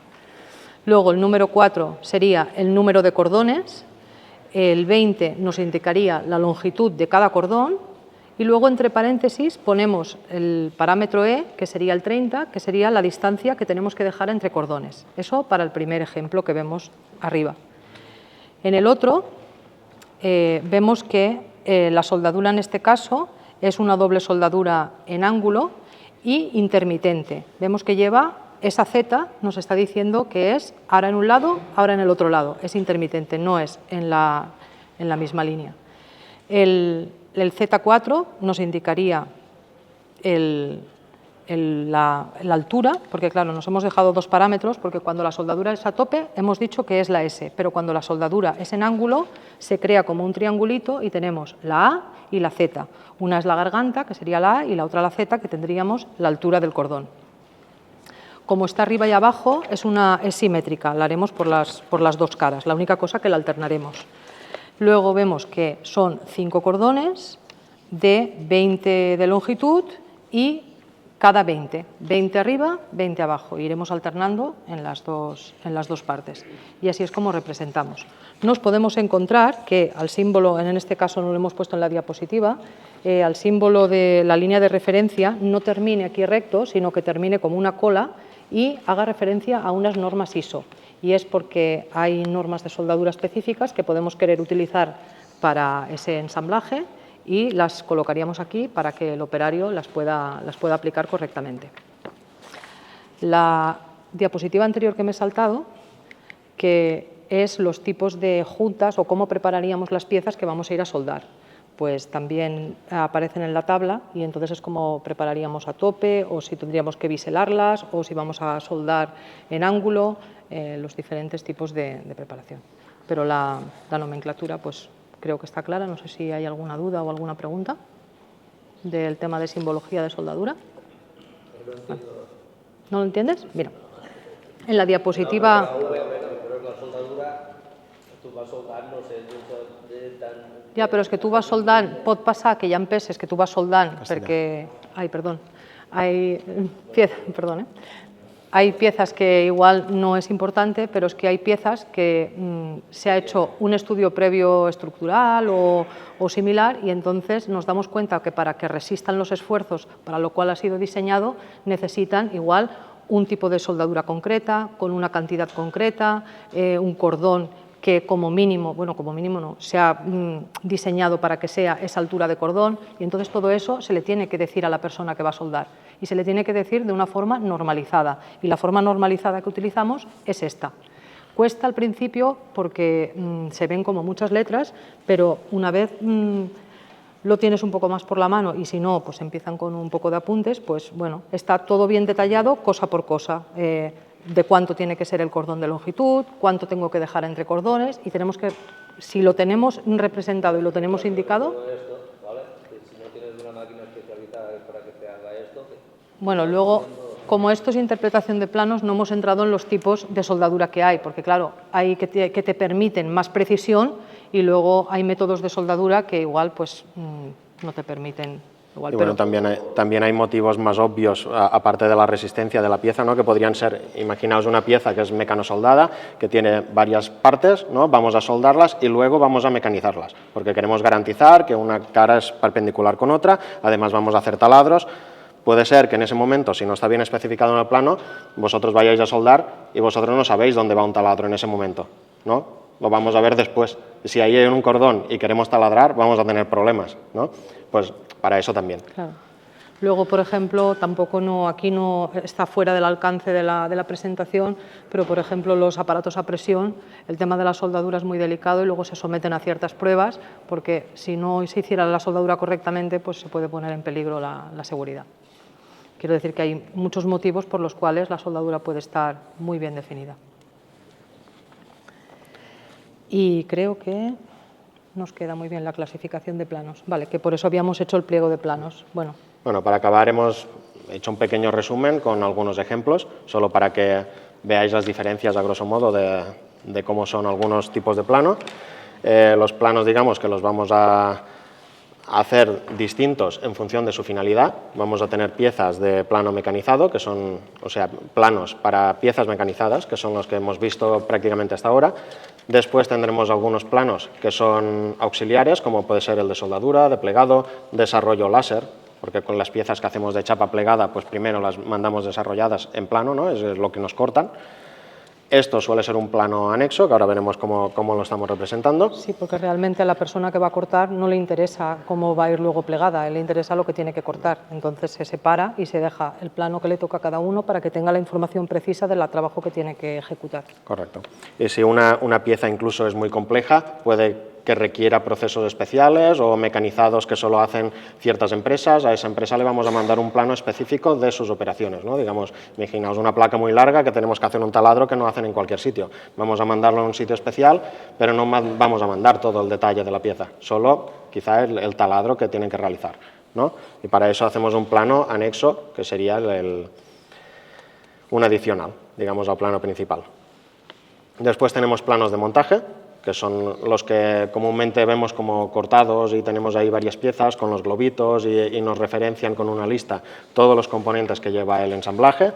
Luego el número 4 sería el número de cordones, el 20 nos indicaría la longitud de cada cordón y luego entre paréntesis ponemos el parámetro E, que sería el 30, que sería la distancia que tenemos que dejar entre cordones. Eso para el primer ejemplo que vemos arriba. En el otro vemos que la soldadura en este caso es una doble soldadura en ángulo y intermitente. Vemos que lleva esa Z, nos está diciendo que es ahora en un lado, ahora en el otro lado. Es intermitente, no es en la misma línea. El Z4 nos indicaría la altura, porque claro, nos hemos dejado dos parámetros, porque cuando la soldadura es a tope hemos dicho que es la S, pero cuando la soldadura es en ángulo se crea como un triangulito y tenemos la A y la Z. Una es la garganta, que sería la A, y la otra la Z, que tendríamos la altura del cordón. Como está arriba y abajo, es simétrica, la haremos por las dos caras, la única cosa que la alternaremos. Luego vemos que son 5 cordones de 20 de longitud y cada 20 arriba, 20 abajo. Iremos alternando en las dos partes. Y así es como representamos. Nos podemos encontrar que al símbolo, en este caso no lo hemos puesto en la diapositiva, al símbolo de la línea de referencia no termine aquí recto, sino que termine como una cola y haga referencia a unas normas ISO. Y es porque hay normas de soldadura específicas que podemos querer utilizar para ese ensamblaje y las colocaríamos aquí para que el operario las pueda aplicar correctamente. La diapositiva anterior que me he saltado, que es los tipos de juntas o cómo prepararíamos las piezas que vamos a ir a soldar, pues también aparecen en la tabla y entonces es como prepararíamos a tope o si tendríamos que biselarlas o si vamos a soldar en ángulo, los diferentes tipos de preparación. Pero la nomenclatura pues creo que está clara, no sé si hay alguna duda o alguna pregunta del tema de simbología de soldadura. ¿No lo entiendes? Mira, en la diapositiva... Ja, però és que tu vas soldant, pot passar que hi ha peces que tu vas soldant perquè... Ai, perdó. Hay piezas que igual no es importante, pero es que hay piezas que se ha hecho un estudio previo estructural o similar y entonces nos damos cuenta que para que resistan los esfuerzos para lo cual ha sido diseñado necesitan igual un tipo de soldadura concreta, con una cantidad concreta, un cordón que como mínimo, bueno, como mínimo no, se ha diseñado para que sea esa altura de cordón y entonces todo eso se le tiene que decir a la persona que va a soldar y se le tiene que decir de una forma normalizada y la forma normalizada que utilizamos es esta. Cuesta al principio porque se ven como muchas letras, pero una vez lo tienes un poco más por la mano y si no, pues empiezan con un poco de apuntes, pues bueno, está todo bien detallado cosa por cosa, de cuánto tiene que ser el cordón de longitud, cuánto tengo que dejar entre cordones y tenemos que, si lo tenemos representado y lo tenemos indicado... Bueno, luego, como esto es interpretación de planos, no hemos entrado en los tipos de soldadura que hay, porque claro, hay que te permiten más precisión y luego hay métodos de soldadura que igual pues no te permiten. Igual, y bueno, también hay motivos más obvios, aparte de la resistencia de la pieza, ¿no? Que podrían ser, imaginaos una pieza que es mecanosoldada, que tiene varias partes, ¿no? Vamos a soldarlas y luego vamos a mecanizarlas, porque queremos garantizar que una cara es perpendicular con otra, además vamos a hacer taladros. Puede ser que en ese momento, si no está bien especificado en el plano, vosotros vayáis a soldar y vosotros no sabéis dónde va un taladro en ese momento, ¿no? Lo vamos a ver después. Si ahí hay un cordón y queremos taladrar, vamos a tener problemas, ¿no? Pues para eso también. Claro. Luego, por ejemplo, aquí no está fuera del alcance de la presentación, pero, por ejemplo, los aparatos a presión, el tema de la soldadura es muy delicado y luego se someten a ciertas pruebas, porque si no se hiciera la soldadura correctamente, pues se puede poner en peligro la seguridad. Quiero decir que hay muchos motivos por los cuales la soldadura puede estar muy bien definida. Y creo que nos queda muy bien la clasificación de planos. Vale, que por eso habíamos hecho el pliego de planos. Bueno, para acabar hemos hecho un pequeño resumen con algunos ejemplos, solo para que veáis las diferencias a grosso modo de cómo son algunos tipos de plano. Los planos, digamos, que los vamos a hacer distintos en función de su finalidad. Vamos a tener piezas de plano mecanizado, que son, o sea, planos para piezas mecanizadas, que son los que hemos visto prácticamente hasta ahora. Después tendremos algunos planos que son auxiliares, como puede ser el de soldadura, de plegado, desarrollo láser, porque con las piezas que hacemos de chapa plegada, pues primero las mandamos desarrolladas en plano, ¿no? Es lo que nos cortan. Esto suele ser un plano anexo, que ahora veremos cómo lo estamos representando. Sí, porque realmente a la persona que va a cortar no le interesa cómo va a ir luego plegada, le interesa lo que tiene que cortar. Entonces se separa y se deja el plano que le toca a cada uno para que tenga la información precisa del trabajo que tiene que ejecutar. Correcto. Y si una pieza incluso es muy compleja, puede que requiera procesos especiales o mecanizados que solo hacen ciertas empresas, a esa empresa le vamos a mandar un plano específico de sus operaciones, ¿no? Digamos, imaginaos una placa muy larga que tenemos que hacer un taladro que no hacen en cualquier sitio. Vamos a mandarlo a un sitio especial, pero no vamos a mandar todo el detalle de la pieza, solo quizá el taladro que tienen que realizar, ¿no? Y para eso hacemos un plano anexo, que sería un adicional, digamos, al plano principal. Después tenemos planos de montaje, que son los que comúnmente vemos como cortados y tenemos ahí varias piezas con los globitos y nos referencian con una lista todos los componentes que lleva el ensamblaje.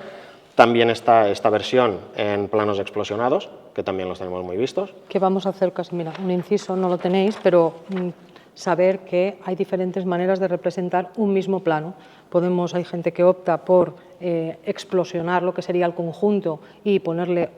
También está esta versión en planos explosionados, que también los tenemos muy vistos. Que vamos a hacer casi, mira, un inciso, no lo tenéis, pero saber que hay diferentes maneras de representar un mismo plano. Hay gente que opta por explosionar lo que sería el conjunto y ponerle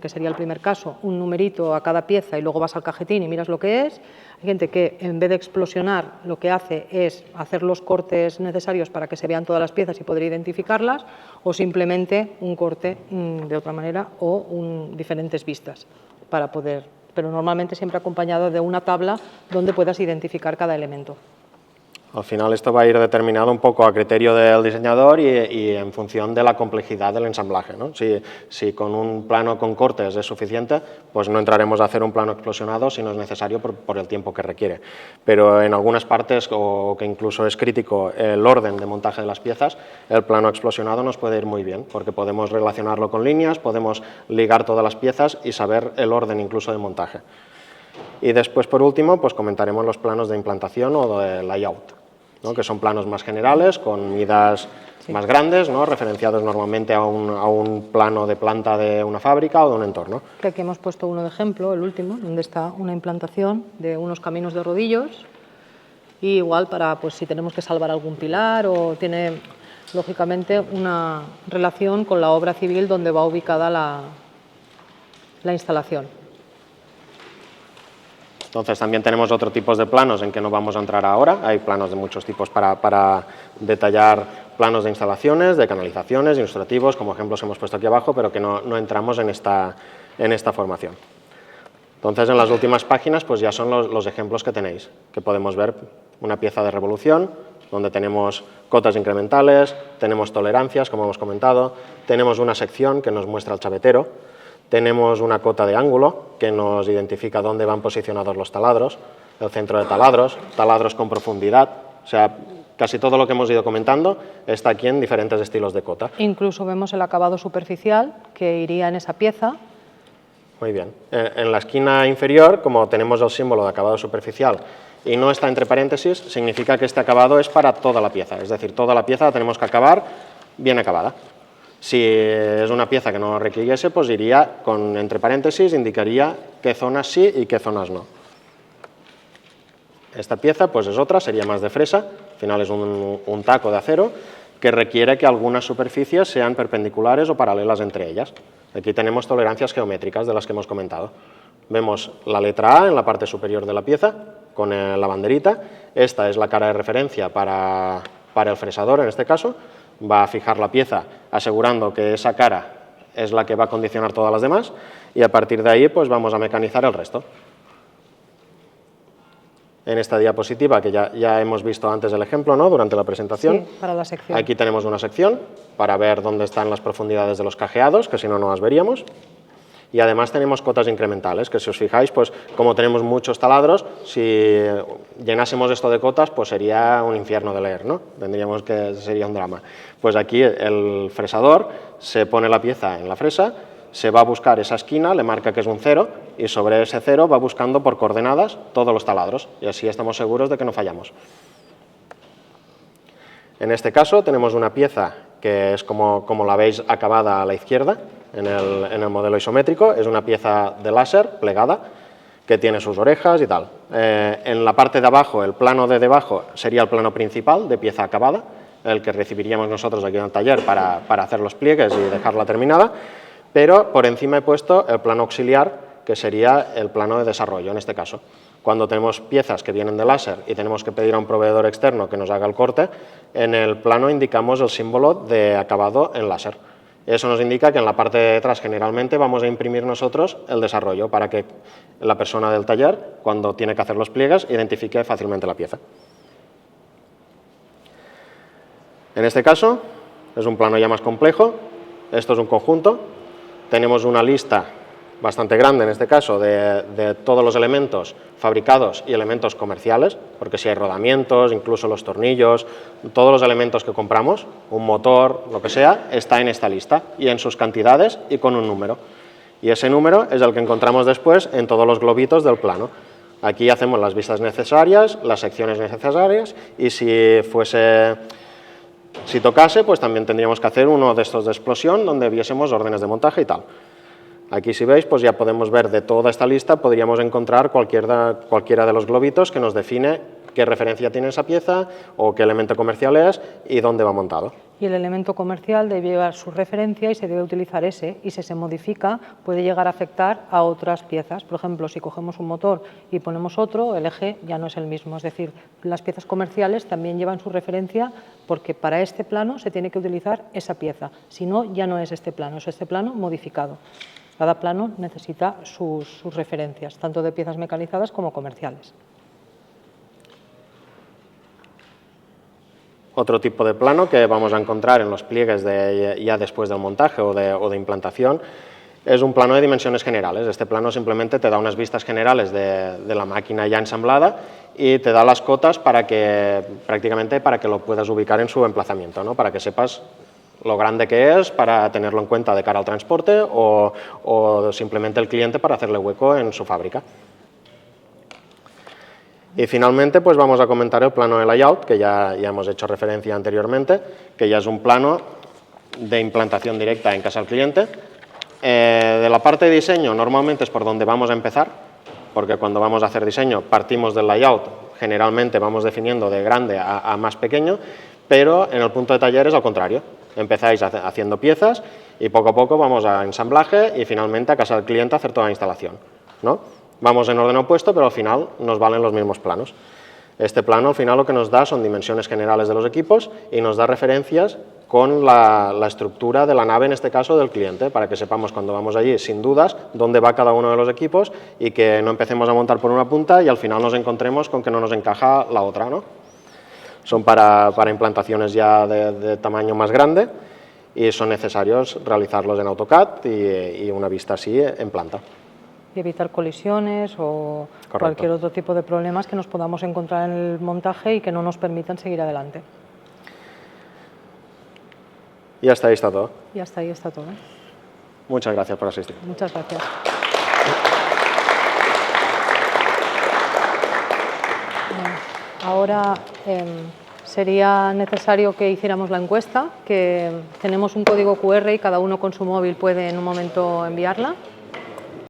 que sería el primer caso, un numerito a cada pieza y luego vas al cajetín y miras lo que es. Hay gente que en vez de explosionar lo que hace es hacer los cortes necesarios para que se vean todas las piezas y poder identificarlas, o simplemente un corte de otra manera o diferentes vistas para poder, pero normalmente siempre acompañado de una tabla donde puedas identificar cada elemento. Al final esto va a ir determinado un poco a criterio del diseñador y en función de la complejidad del ensamblaje, ¿no? Si con un plano con cortes es suficiente, pues no entraremos a hacer un plano explosionado si no es necesario por el tiempo que requiere. Pero en algunas partes, o que incluso es crítico el orden de montaje de las piezas, el plano explosionado nos puede ir muy bien, porque podemos relacionarlo con líneas, podemos ligar todas las piezas y saber el orden incluso de montaje. Y después, por último, pues comentaremos los planos de implantación o de layout, ¿no? Que son planos más generales, con midas más grandes, ¿no? Referenciados normalmente a un plano de planta de una fábrica o de un entorno. Aquí hemos puesto uno de ejemplo, el último, donde está una implantación de unos caminos de rodillos, y igual para, pues, si tenemos que salvar algún pilar, o tiene lógicamente una relación con la obra civil donde va ubicada la instalación. Entonces también tenemos otros tipos de planos en que no vamos a entrar ahora. Hay planos de muchos tipos para detallar planos de instalaciones, de canalizaciones, ilustrativos, como ejemplos hemos puesto aquí abajo, pero que no entramos en esta formación. Entonces en las últimas páginas pues ya son los ejemplos que tenéis, que podemos ver una pieza de revolución, donde tenemos cotas incrementales, tenemos tolerancias, como hemos comentado, tenemos una sección que nos muestra el chavetero, tenemos una cota de ángulo que nos identifica dónde van posicionados los taladros, el centro de taladros, taladros con profundidad, o sea, casi todo lo que hemos ido comentando está aquí en diferentes estilos de cota. Incluso vemos el acabado superficial que iría en esa pieza. Muy bien. En la esquina inferior, como tenemos el símbolo de acabado superficial y no está entre paréntesis, significa que este acabado es para toda la pieza, es decir, toda la pieza la tenemos que acabar bien acabada. Si es una pieza que no requiriese, pues iría con entre paréntesis, indicaría qué zonas sí y qué zonas no. Esta pieza pues es otra, sería más de fresa, al final es un taco de acero que requiere que algunas superficies sean perpendiculares o paralelas entre ellas. Aquí tenemos tolerancias geométricas de las que hemos comentado. Vemos la letra A en la parte superior de la pieza con la banderita. Esta es la cara de referencia para el fresador en este caso. Va a fijar la pieza asegurando que esa cara es la que va a condicionar todas las demás y a partir de ahí pues vamos a mecanizar el resto. En esta diapositiva, que ya hemos visto antes el ejemplo, ¿no?, durante la presentación. Sí, para la sección. Aquí tenemos una sección para ver dónde están las profundidades de los cajeados, que si no, no las veríamos. Y además tenemos cotas incrementales, que si os fijáis, pues como tenemos muchos taladros, si llenásemos esto de cotas, pues sería un infierno de leer, ¿no? Sería un drama. Pues aquí el fresador se pone la pieza en la fresa, se va a buscar esa esquina, le marca que es un 0 y sobre ese 0 va buscando por coordenadas todos los taladros y así estamos seguros de que no fallamos. En este caso tenemos una pieza que es como la veis acabada a la izquierda en el modelo isométrico, es una pieza de láser plegada que tiene sus orejas y tal. En la parte de abajo, el plano de debajo sería el plano principal de pieza acabada, el que recibiríamos nosotros aquí en el taller para hacer los pliegues y dejarla terminada. Pero por encima he puesto el plano auxiliar, que sería el plano de desarrollo en este caso. Cuando tenemos piezas que vienen de láser y tenemos que pedir a un proveedor externo que nos haga el corte, en el plano indicamos el símbolo de acabado en láser. Eso nos indica que en la parte de detrás generalmente vamos a imprimir nosotros el desarrollo para que la persona del taller, cuando tiene que hacer los pliegues, identifique fácilmente la pieza. En este caso es un plano ya más complejo, esto es un conjunto. Tenemos una lista bastante grande, en este caso, de todos los elementos fabricados y elementos comerciales, porque si hay rodamientos, incluso los tornillos, todos los elementos que compramos, un motor, lo que sea, está en esta lista, y en sus cantidades y con un número. Y ese número es el que encontramos después en todos los globitos del plano. Aquí hacemos las vistas necesarias, las secciones necesarias, y si tocase, pues también tendríamos que hacer uno de estos de explosión donde viésemos órdenes de montaje y tal. Aquí si veis, pues ya podemos ver de toda esta lista, podríamos encontrar cualquiera de los globitos que nos define qué referencia tiene esa pieza o qué elemento comercial es y dónde va montado. Y el elemento comercial debe llevar su referencia y se debe utilizar ese, y si se modifica puede llegar a afectar a otras piezas. Por ejemplo, si cogemos un motor y ponemos otro, el eje ya no es el mismo. Es decir, las piezas comerciales también llevan su referencia porque para este plano se tiene que utilizar esa pieza. Si no, ya no es este plano, es este plano modificado. Cada plano necesita sus referencias, tanto de piezas mecanizadas como comerciales. Otro tipo de plano que vamos a encontrar en los pliegues ya después del montaje o de implantación es un plano de dimensiones generales. Este plano simplemente te da unas vistas generales de la máquina ya ensamblada y te da las cotas prácticamente para que lo puedas ubicar en su emplazamiento, ¿no? Para que sepas lo grande que es para tenerlo en cuenta de cara al transporte o simplemente el cliente para hacerle hueco en su fábrica. Y finalmente pues vamos a comentar el plano de layout, que ya hemos hecho referencia anteriormente, que ya es un plano de implantación directa en casa del cliente. De la parte de diseño normalmente es por donde vamos a empezar, porque cuando vamos a hacer diseño partimos del layout, generalmente vamos definiendo de grande a más pequeño, pero en el punto de taller es al contrario. Empezáis haciendo piezas y poco a poco vamos a ensamblaje y finalmente a casa del cliente a hacer toda la instalación, ¿no? Vamos en orden opuesto, pero al final nos valen los mismos planos. Este plano al final lo que nos da son dimensiones generales de los equipos y nos da referencias con la estructura de la nave, en este caso del cliente, para que sepamos cuando vamos allí, sin dudas, dónde va cada uno de los equipos y que no empecemos a montar por una punta y al final nos encontremos con que no nos encaja la otra, ¿no? Son para implantaciones ya de tamaño más grande y son necesarios realizarlos en AutoCAD y una vista así en planta. Y evitar colisiones o Correcto. cualquier otro tipo de problemas que nos podamos encontrar en el montaje y que no nos permitan seguir adelante. Y hasta ahí está todo. Y hasta ahí está todo. Muchas gracias por asistir. Muchas gracias. Ahora sería necesario que hiciéramos la encuesta, que tenemos un código QR y cada uno con su móvil puede en un momento enviarla.